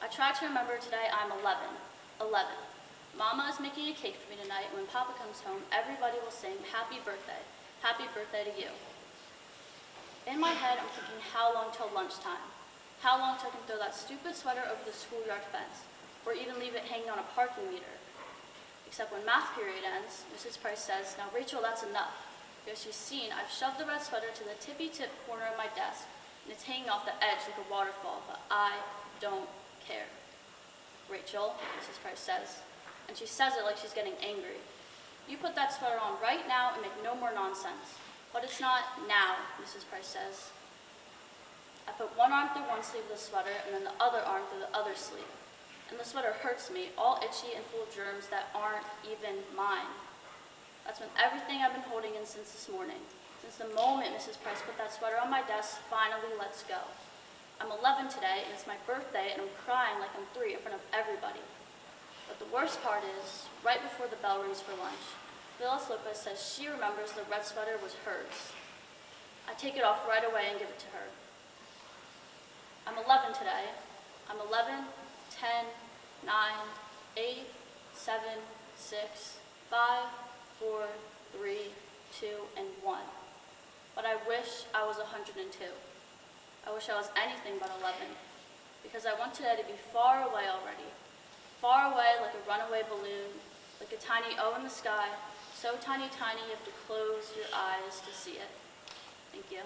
I tried to remember today I'm 11. 11. Mama is making a cake for me tonight, and when Papa comes home, everybody will sing, Happy birthday to you. In my head, I'm thinking how long till lunchtime? How long till I can throw that stupid sweater over the schoolyard fence, or even leave it hanging on a parking meter? Except when math period ends, Mrs. Price says, now Rachel, that's enough. Because she's seen I've shoved the red sweater to the tippy-tip corner of my desk, and it's hanging off the edge like a waterfall, but I don't care. Rachel, Mrs. Price says, and she says it like she's getting angry. You put that sweater on right now and make no more nonsense. But it's not now, Mrs. Price says. I put one arm through one sleeve of the sweater and then the other arm through the other sleeve. And the sweater hurts me, all itchy and full of germs that aren't even mine. That's when everything I've been holding in since this morning, since the moment Mrs. Price put that sweater on my desk, finally lets go. I'm 11 today, and it's my birthday, and I'm crying like I'm 3 in front of everybody. But the worst part is, right before the bell rings for lunch, Phyllis Lopez says she remembers the red sweater was hers. I take it off right away and give it to her. I'm 11 today. I'm 11, 10, 9, 8, 7, 6, 5, 4, 3, 2, and 1. But I wish I was 102. I wish I was anything but 11, because I want today to be far away already. Far away like a runaway balloon, like a tiny O in the sky, so tiny, tiny you have to close your eyes to see it. Thank you.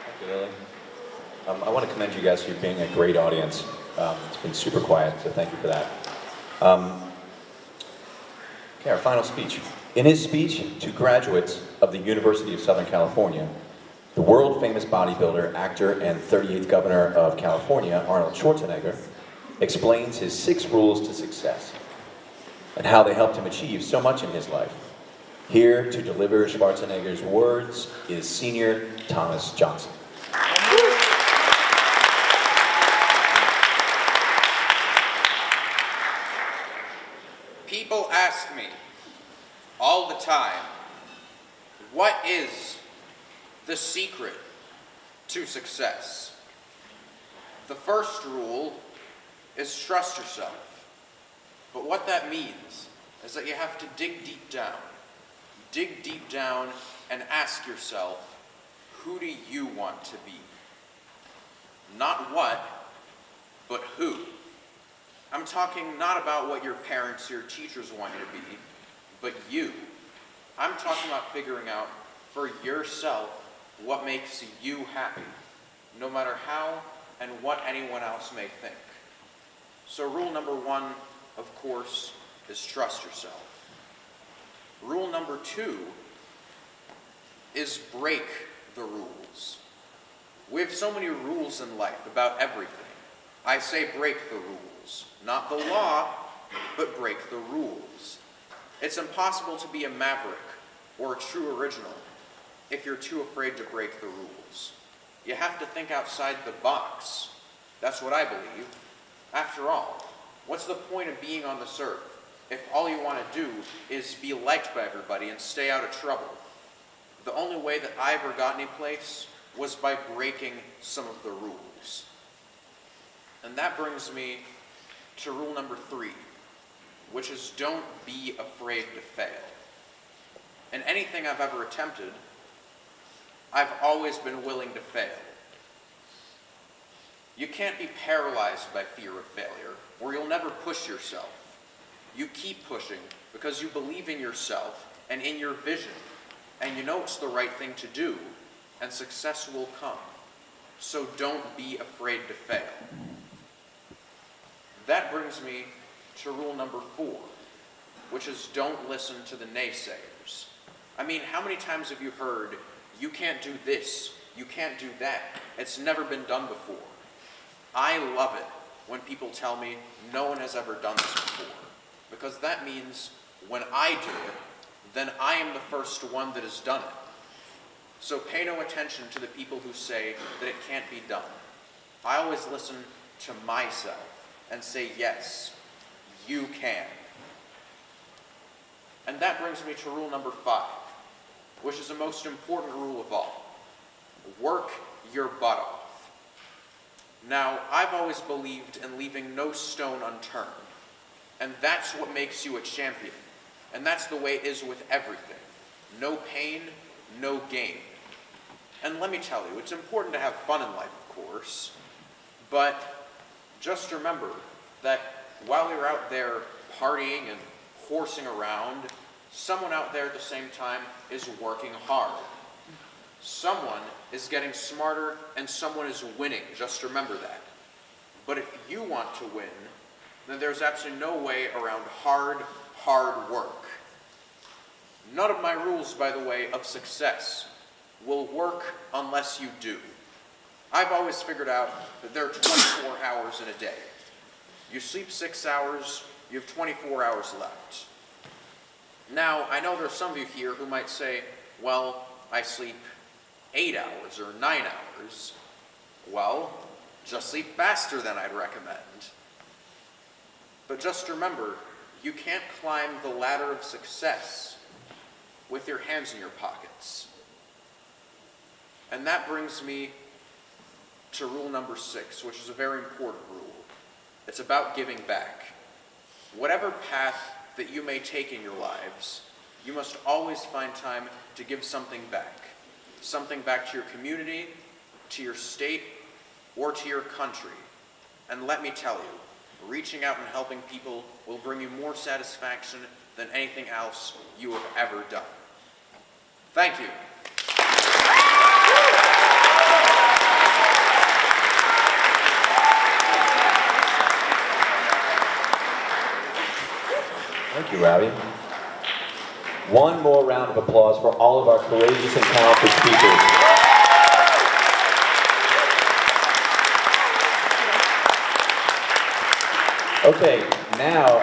Thank you, Lily. I want to commend you guys for being a great audience. It's been super quiet, so thank you for that. Okay, our final speech. In his speech to graduates of the University of Southern California, the world-famous bodybuilder, actor, and 38th governor of California, Arnold Schwarzenegger, explains his 6 rules to success and how they helped him achieve so much in his life. Here to deliver Schwarzenegger's words is Senior Thomas Johnson. People ask me all the time, what is the secret to success? The first rule is trust yourself. But what that means is that you have to dig deep down and ask yourself, who do you want to be? Not what, but who. I'm talking not about what your parents or your teachers want you to be, but you. I'm talking about figuring out for yourself what makes you happy, no matter how and what anyone else may think. So rule number 1, of course, is trust yourself. Rule number 2 is break the rules. We have so many rules in life about everything. I say break the rules. Not the law, but break the rules. It's impossible to be a maverick or a true original if you're too afraid to break the rules. You have to think outside the box. That's what I believe. After all, what's the point of being on this earth if all you want to do is be liked by everybody and stay out of trouble? The only way that I ever got any place was by breaking some of the rules. And that brings me to rule number 3, which is don't be afraid to fail. In anything I've ever attempted, I've always been willing to fail. You can't be paralyzed by fear of failure, or you'll never push yourself. You keep pushing because you believe in yourself and in your vision, and you know it's the right thing to do, and success will come. So don't be afraid to fail. That brings me to rule number 4, which is don't listen to the naysayers. I mean, how many times have you heard, you can't do this, you can't do that, it's never been done before? I love it when people tell me no one has ever done this before, because that means when I do it, then I am the first one that has done it. So pay no attention to the people who say that it can't be done. I always listen to myself and say, yes, you can. And that brings me to rule number 5, which is the most important rule of all. Work your butt off. Now, I've always believed in leaving no stone unturned, and that's what makes you a champion. And that's the way it is with everything. No pain, no gain. And let me tell you, it's important to have fun in life, of course, but just remember that while you're out there partying and horsing around, someone out there at the same time is working hard. Someone is getting smarter and someone is winning. Just remember that. But if you want to win, then there's absolutely no way around hard work. None of my rules, by the way, of success will work unless you do. I've always figured out that there are 24 hours in a day. You sleep 6 hours, you have 24 hours left. Now, I know there's some of you here who might say, well, I sleep 8 hours or 9 hours. Well, just sleep faster than I'd recommend. But just remember, you can't climb the ladder of success with your hands in your pockets. And that brings me to rule number 6, which is a very important rule. It's about giving back. Whatever path that you may take in your lives, you must always find time to give something back. Something back to your community, to your state, or to your country. And let me tell you, reaching out and helping people will bring you more satisfaction than anything else you have ever done. Thank you. Thank you, Robbie. One more round of applause for all of our courageous and talented speakers. Okay, now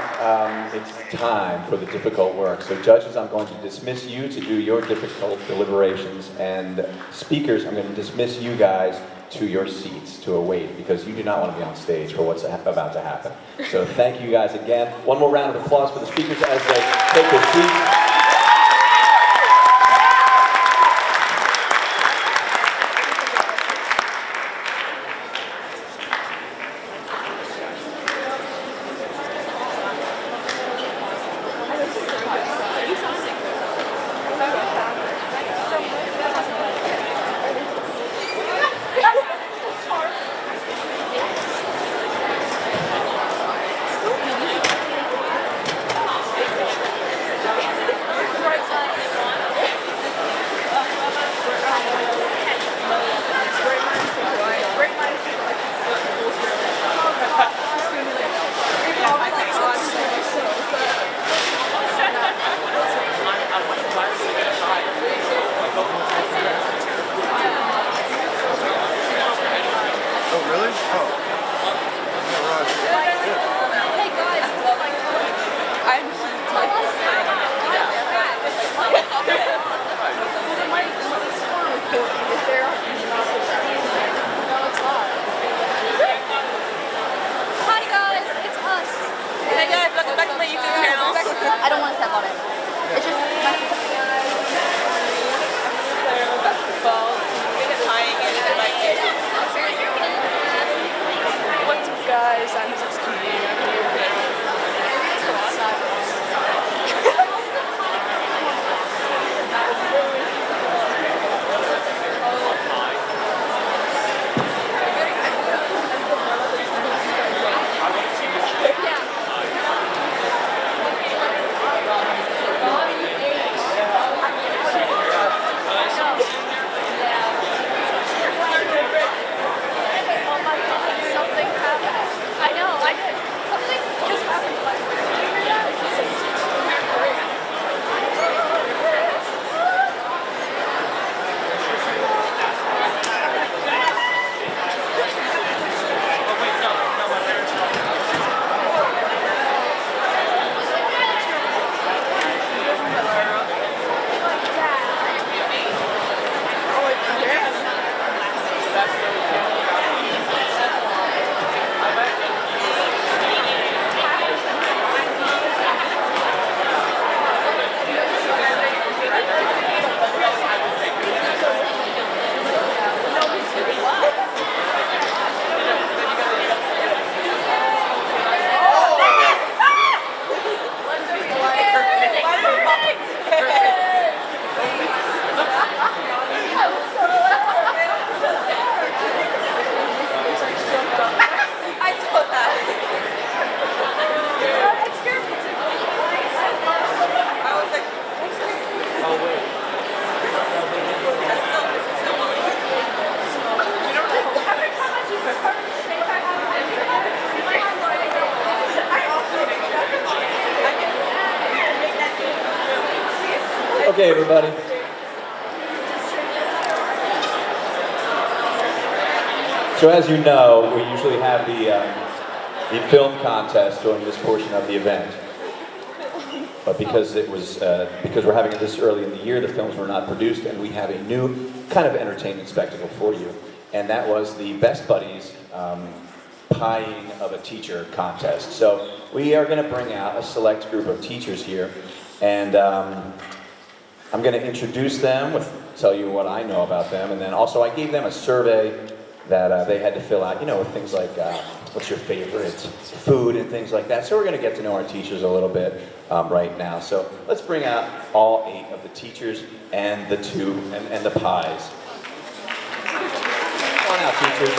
it's time for the difficult work. So judges, I'm going to dismiss you to do your difficult deliberations, and speakers, I'm going to dismiss you guys to your seats to await, because you do not want to be on stage for what's about to happen. So thank you guys again. One more round of applause for the speakers as they take their seats. Okay, everybody. So as you know, we usually have the film contest during this portion of the event. But because because we're having it this early in the year, the films were not produced, and we have a new kind of entertainment spectacle for you. And that was the Best Buddies Pieing of a Teacher contest. So we are going to bring out a select group of teachers here, and I'm going to introduce them, tell you what I know about them, and then also I gave them a survey that they had to fill out, with things like what's your favorite food and things like that. So we're going to get to know our teachers a little bit right now. So let's bring out all 8 of the teachers and the pies. Come on out, teachers.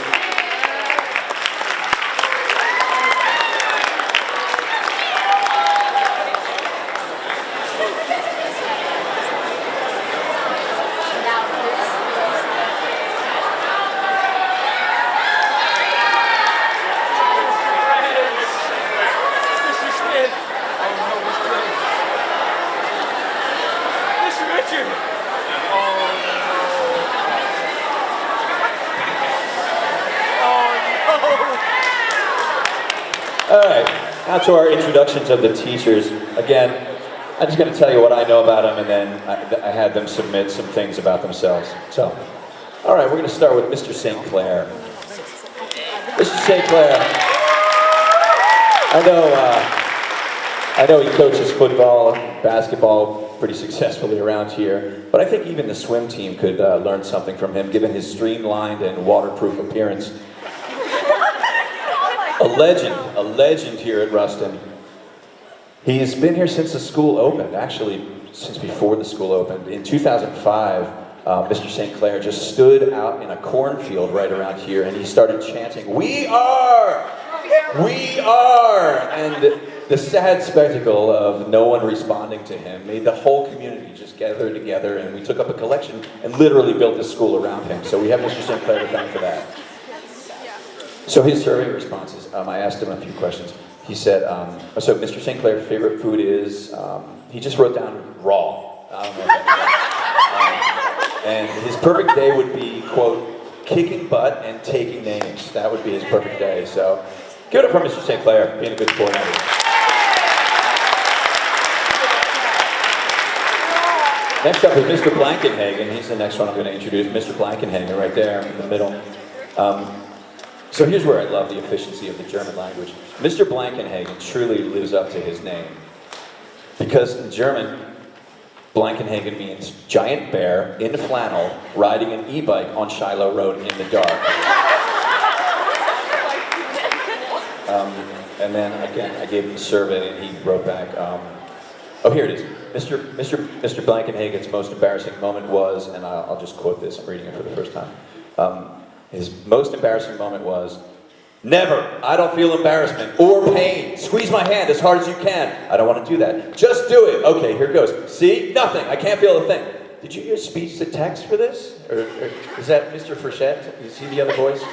All right, now to our introductions of the teachers. Again, I'm just going to tell you what I know about them, and then I had them submit some things about themselves. So, all right, we're going to start with Mr. St. Clair. Mr. St. Clair, I know he coaches football and basketball pretty successfully around here, but I think even the swim team could learn something from him, given his streamlined and waterproof appearance. A legend here at Rustin. He's been here since the school opened, actually since before the school opened. In 2005, Mr. St. Clair just stood out in a cornfield right around here and he started chanting, "We are! We are!" And the sad spectacle of no one responding to him made the whole community just gather together, and we took up a collection and literally built this school around him. So we have Mr. St. Clair to thank for that. So his survey responses, I asked him a few questions. He said, so Mr. St. Clair's favorite food is, he just wrote down raw. I don't know what that means. And his perfect day would be, quote, kicking butt and taking names. That would be his perfect day. So give it up for Mr. St. Clair, being a good sport. Next up is Mr. Blankenhagen. He's the next one I'm going to introduce. Mr. Blankenhagen right there in the middle. So here's where I love the efficiency of the German language. Mr. Blankenhagen truly lives up to his name. Because in German, Blankenhagen means giant bear in flannel riding an e-bike on Shiloh Road in the dark. And then again, I gave him a survey and he wrote back, oh, here it is. Mr. Blankenhagen's most embarrassing moment was, and I'll just quote this, I'm reading it for the first time. His most embarrassing moment was, "Never. I don't feel embarrassment or pain. Squeeze my hand as hard as you can. I don't want to do that. Just do it. Okay, here goes. See? Nothing. I can't feel a thing." Did you use speech to text for this? Or is that Mr. Frechette? Is he the other voice?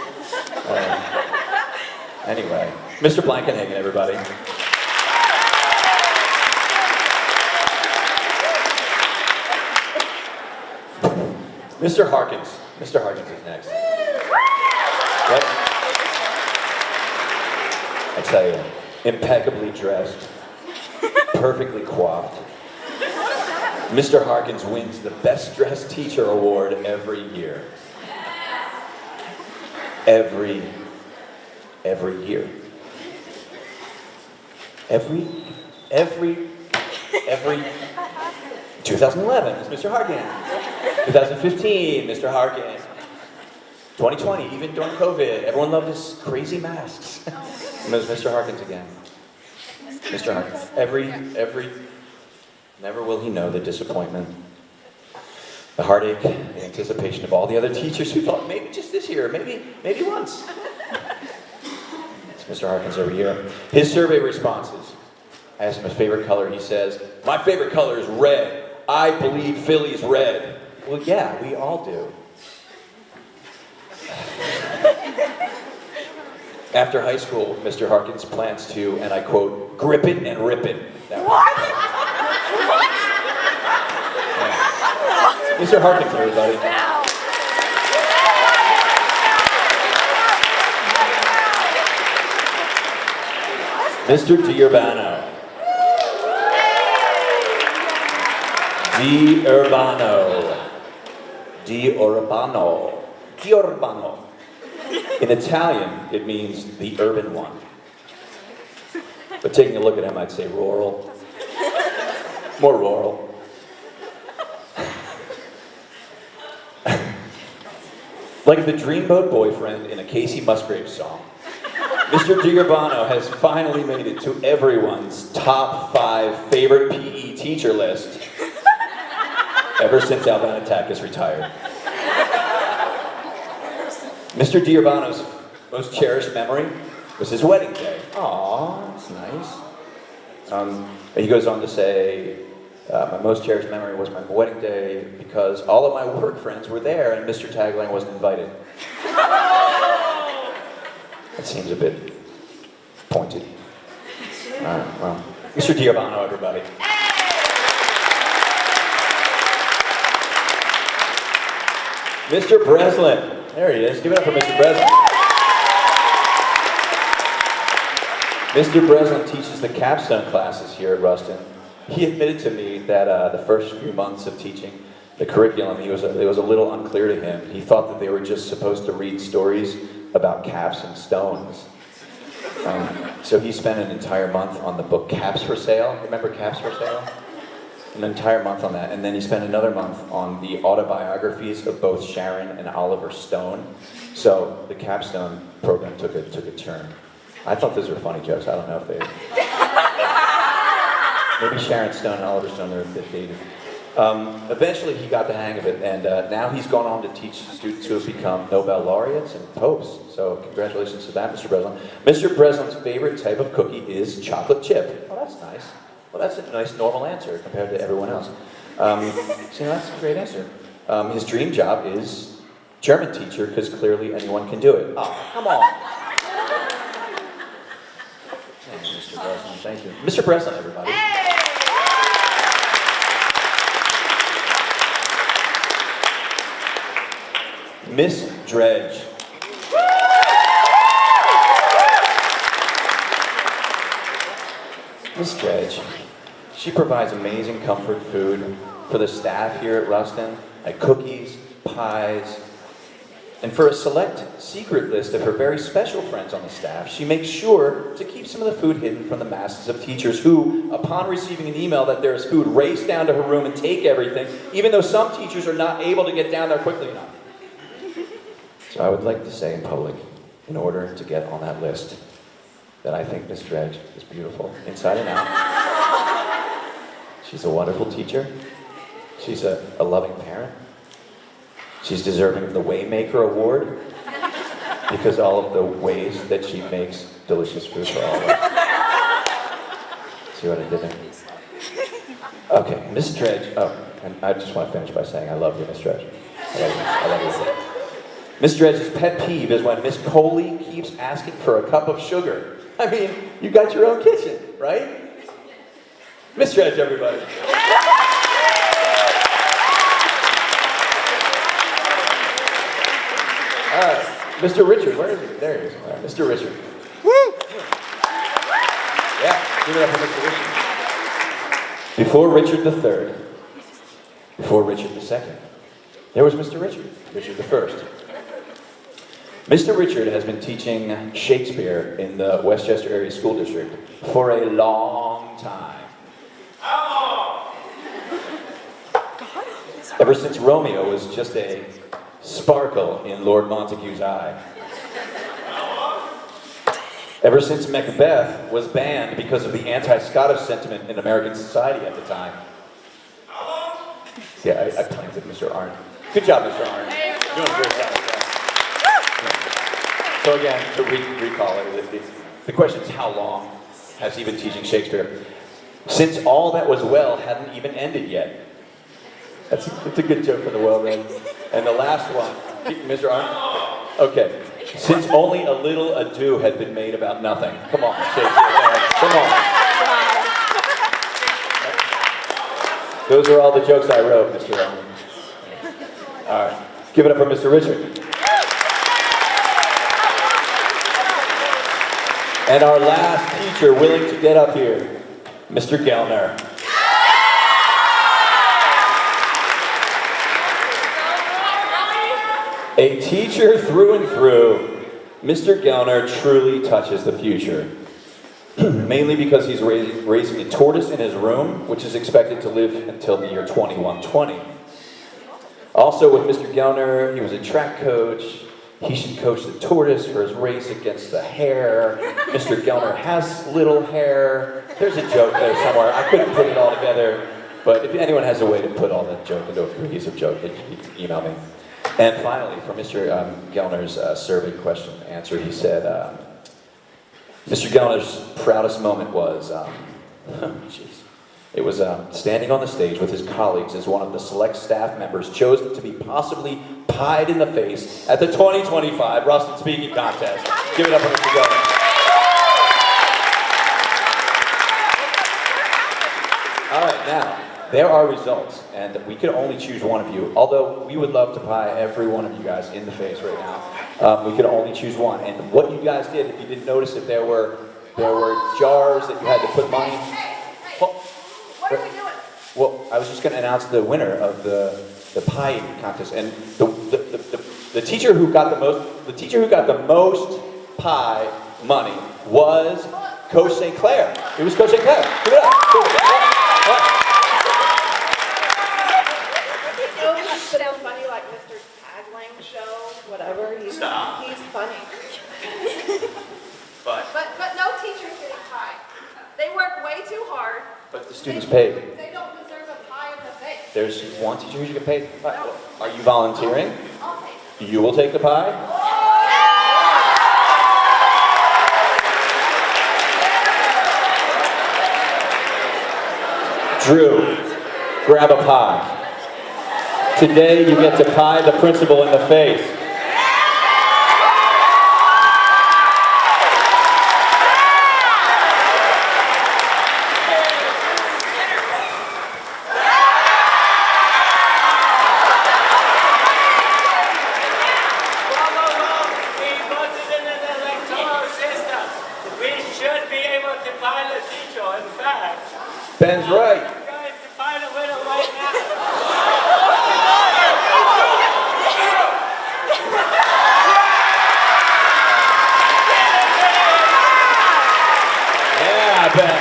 Anyway, Mr. Blankenhagen, everybody. Mr. Harkins. Mr. Harkins is next. Yep. I tell you, impeccably dressed, perfectly coiffed. Mr. Harkins wins the Best Dressed Teacher Award every year. Every year. Every 2011, it's Mr. Harkins. 2015, Mr. Harkins. 2020, even during COVID, everyone loved his crazy masks. And it was Mr. Harkins again. Mr. Harkins. Never will he know the disappointment, the heartache, the anticipation of all the other teachers who thought maybe just this year, maybe once. It's Mr. Harkins every year. His survey responses. I asked him his favorite color. He says, "My favorite color is red. I bleed Phillies red." Well, yeah, we all do. After high school, Mr. Harkins plans to, and I quote, "grip it and rip it." What? Yeah. Mr. Harkins, everybody. Mr. D'Urbano. D'Urbano. D'Urbano. In Italian, it means the urban one. But taking a look at him, I'd say rural. More rural. Like the dreamboat boyfriend in a Casey Musgraves song, Mr. D'Urbano has finally made it to everyone's top 5 favorite PE teacher list ever since Alvin Attack retired. Mr. D'Urbano's most cherished memory was his wedding day. Aww, that's nice. He goes on to say, my most cherished memory was my wedding day because all of my work friends were there and Mr. Tagline wasn't invited. That seems a bit pointed. All right, well, Mr. D'Urbano, everybody. Mr. Breslin. There he is. Give it up for Mr. Breslin. Mr. Breslin teaches the capstone classes here at Rustin. He admitted to me that the first few months of teaching the curriculum, it was a little unclear to him. He thought that they were just supposed to read stories about caps and stones. So he spent an entire month on the book Caps for Sale. Remember Caps for Sale? An entire month on that. And then he spent another month on the autobiographies of both Sharon and Oliver Stone. So the capstone program took a turn. I thought those were funny jokes. I don't know if they... Maybe Sharon Stone and Oliver Stone are dated. Eventually he got the hang of it, and now he's gone on to teach students who have become Nobel laureates and popes. So congratulations to that, Mr. Breslin. Mr. Breslin's favorite type of cookie is chocolate chip. Oh, that's nice. Well, that's a nice normal answer compared to everyone else. So that's a great answer. His dream job is German teacher, because clearly anyone can do it. Oh, come on. Thank you, Mr. Breslin. Thank you. Mr. Breslin, everybody. Miss Dredge. Miss Dredge. She provides amazing comfort food for the staff here at Rustin, like cookies, pies, and for a select secret list of her very special friends on the staff, she makes sure to keep some of the food hidden from the masses of teachers who, upon receiving an email that there is food, race down to her room and take everything, even though some teachers are not able to get down there quickly enough. So I would like to say in public, in order to get on that list, that I think Miss Dredge is beautiful, inside and out. She's a wonderful teacher. She's a loving parent. She's deserving of the Waymaker Award because all of the ways that she makes delicious food for all of us. See what I did there? Okay, Miss Dredge. Oh, and I just want to finish by saying I love you, Miss Dredge. I love you. I love you. Miss Dredge's pet peeve is when Miss Coley keeps asking for a cup of sugar. I mean, you got your own kitchen, right? Miss Dredge, everybody. All right, Mr. Richard, where is he? There he is. All right, Mr. Richard. Woo! Yeah, give it up for Mr. Richard. Before Richard III, before Richard II, there was Mr. Richard, Richard I. Mr. Richard has been teaching Shakespeare in the Westchester Area School District for a long time. Ever since Romeo was just a sparkle in Lord Montague's eye. Ever since Macbeth was banned because of the anti-Scottish sentiment in American society at the time. Yeah, I planted Mr. Arndt. Good job, Mr. Arndt. You're doing a great job. So again, to recall it, the question is how long has he been teaching Shakespeare? Since all that was well hadn't even ended yet. That's a good joke for the well-read. And the last one, Mr. Arndt? Okay. Since only a little ado had been made about nothing. Come on, Shakespeare. Come on. Those are all the jokes I wrote, Mr. Arndt. All right. Give it up for Mr. Richard. And our last teacher willing to get up here, Mr. Gellner. A teacher through and through, Mr. Gellner truly touches the future. Mainly because he's raising a tortoise in his room, which is expected to live until the year 2120. Also with Mr. Gellner, he was a track coach. He should coach the tortoise for his race against the hare. Mr. Gellner has little hair. There's a joke there somewhere. I couldn't put it all together, but if anyone has a way to put all that joke into a cohesive joke, then you can email me. And finally, for Mr. Gellner's survey question answer, he said, Mr. Gellner's proudest moment was, it was standing on the stage with his colleagues as one of the select staff members chosen to be possibly pied in the face at the 2025 Rustin Speaking Contest. Give it up for Mr. Gellner. All right, now, there are results, and we could only choose one of you, although we would love to pie every one of you guys in the face right now. We could only choose one, and what you guys did, if you didn't notice it, there were jars that you had to put money. What are we doing? Well, I was just going to announce the winner of the pie contest, and the teacher who got the most pie money was Coach St. Clair. It was Coach St. Clair. Give it up. Sit down funny like Mr. Tagling show, whatever. He's funny. But no teacher's getting pie. They work way too hard. But the students paid. They don't deserve a pie in the face. There's one teacher who should get paid. No. Are you volunteering? I'll take it. You will take the pie? Drew, grab a pie. Today you get to pie the principal in the face. Ben's right. Yeah, Ben.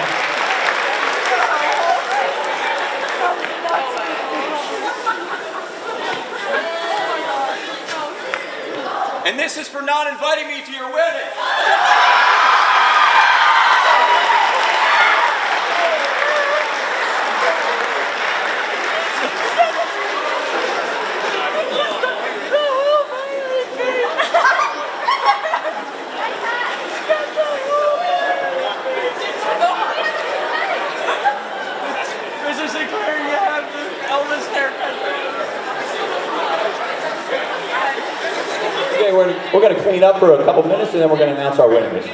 And this is for not inviting me to your wedding. Mr. Sinclair, you have the Elvis haircut. Okay, we're going to clean up for a couple minutes and then we're going to announce our winners.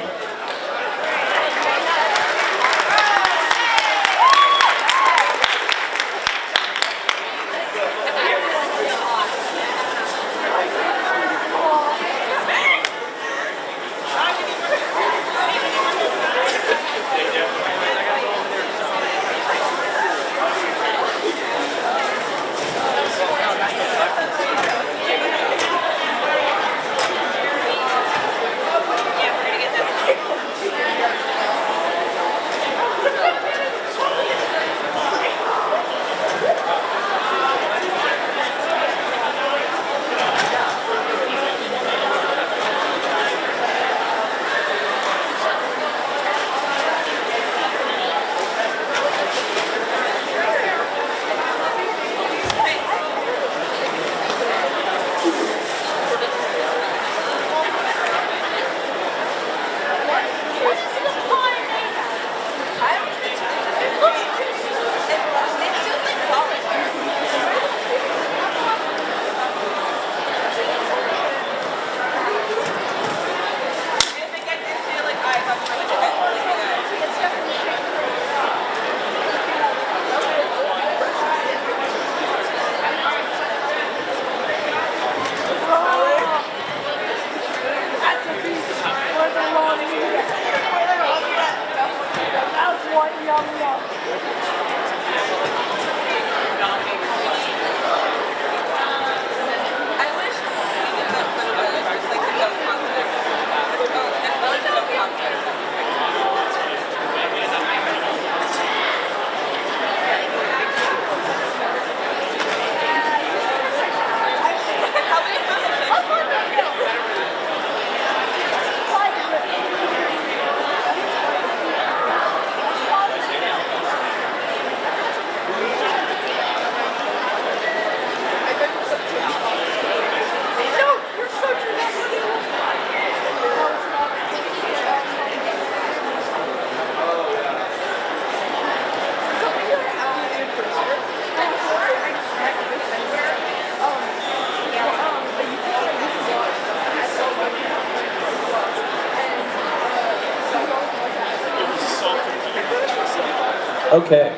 Okay.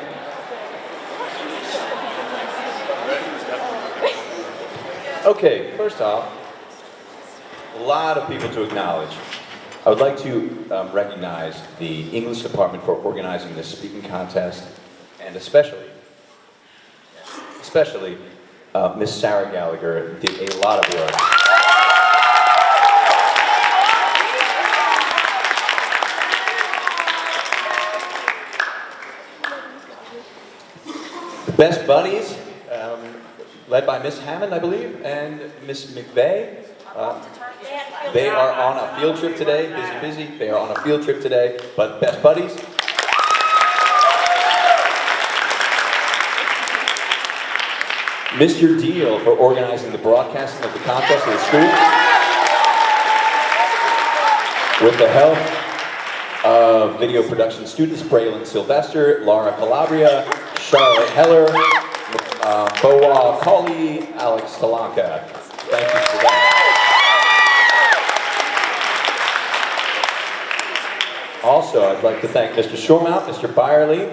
Okay, first off, a lot of people to acknowledge. I would like to recognize the English department for organizing this speaking contest, and especially Miss Sarah Gallagher did a lot of work. The best buddies, led by Miss Hammond, I believe, and Miss McVeigh. They are on a field trip today, busy. They are on a field trip today, but best buddies. Mr. Deal for organizing the broadcasting of the contest in the school. With the help of video production students, Braylon Sylvester, Laura Calabria, Charlotte Heller, Boa Colley, Alex Talanka. Thank you for that. Also, I'd like to thank Mr. Shormount, Mr. Byerly,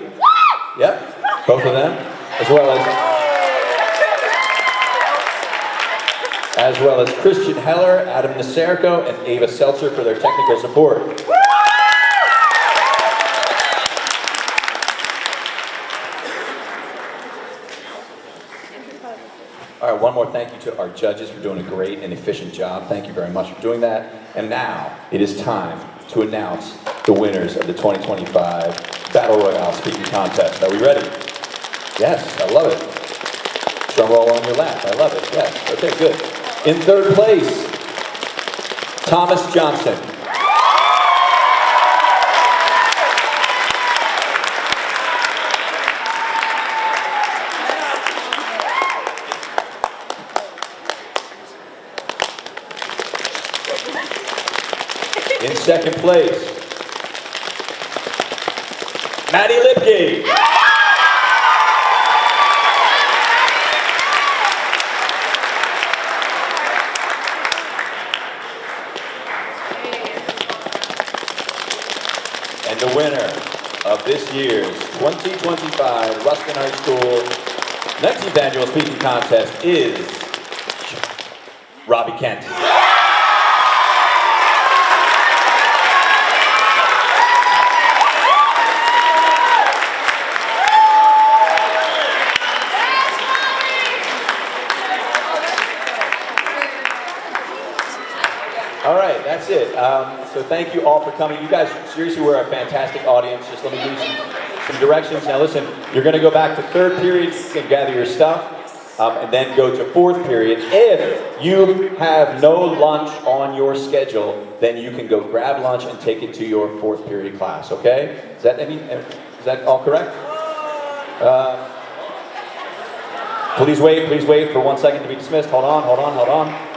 yep, both of them, as well as Christian Heller, Adam Naserko, and Ava Seltzer for their technical support. All right, one more thank you to our judges for doing a great and efficient job. Thank you very much for doing that. And now, it is time to announce the winners of the 2025 Battle Royale Speaking Contest. Are we ready? Yes, I love it. Drum roll on your lap, I love it, yes. Okay, good. In third place, Thomas Johnson. In second place, Maddie Lipke. And the winner of this year's 2025 Rustin High School 19th Annual Speaking Contest is Robbie Kent. All right, that's it. So thank you all for coming. You guys seriously were a fantastic audience. Just let me give you some directions. Now listen, you're going to go back to third period and gather your stuff, and then go to fourth period. If you have no lunch on your schedule, then you can go grab lunch and take it to your fourth period class, okay? Is that all correct? Please wait for 1 second to be dismissed. Hold on.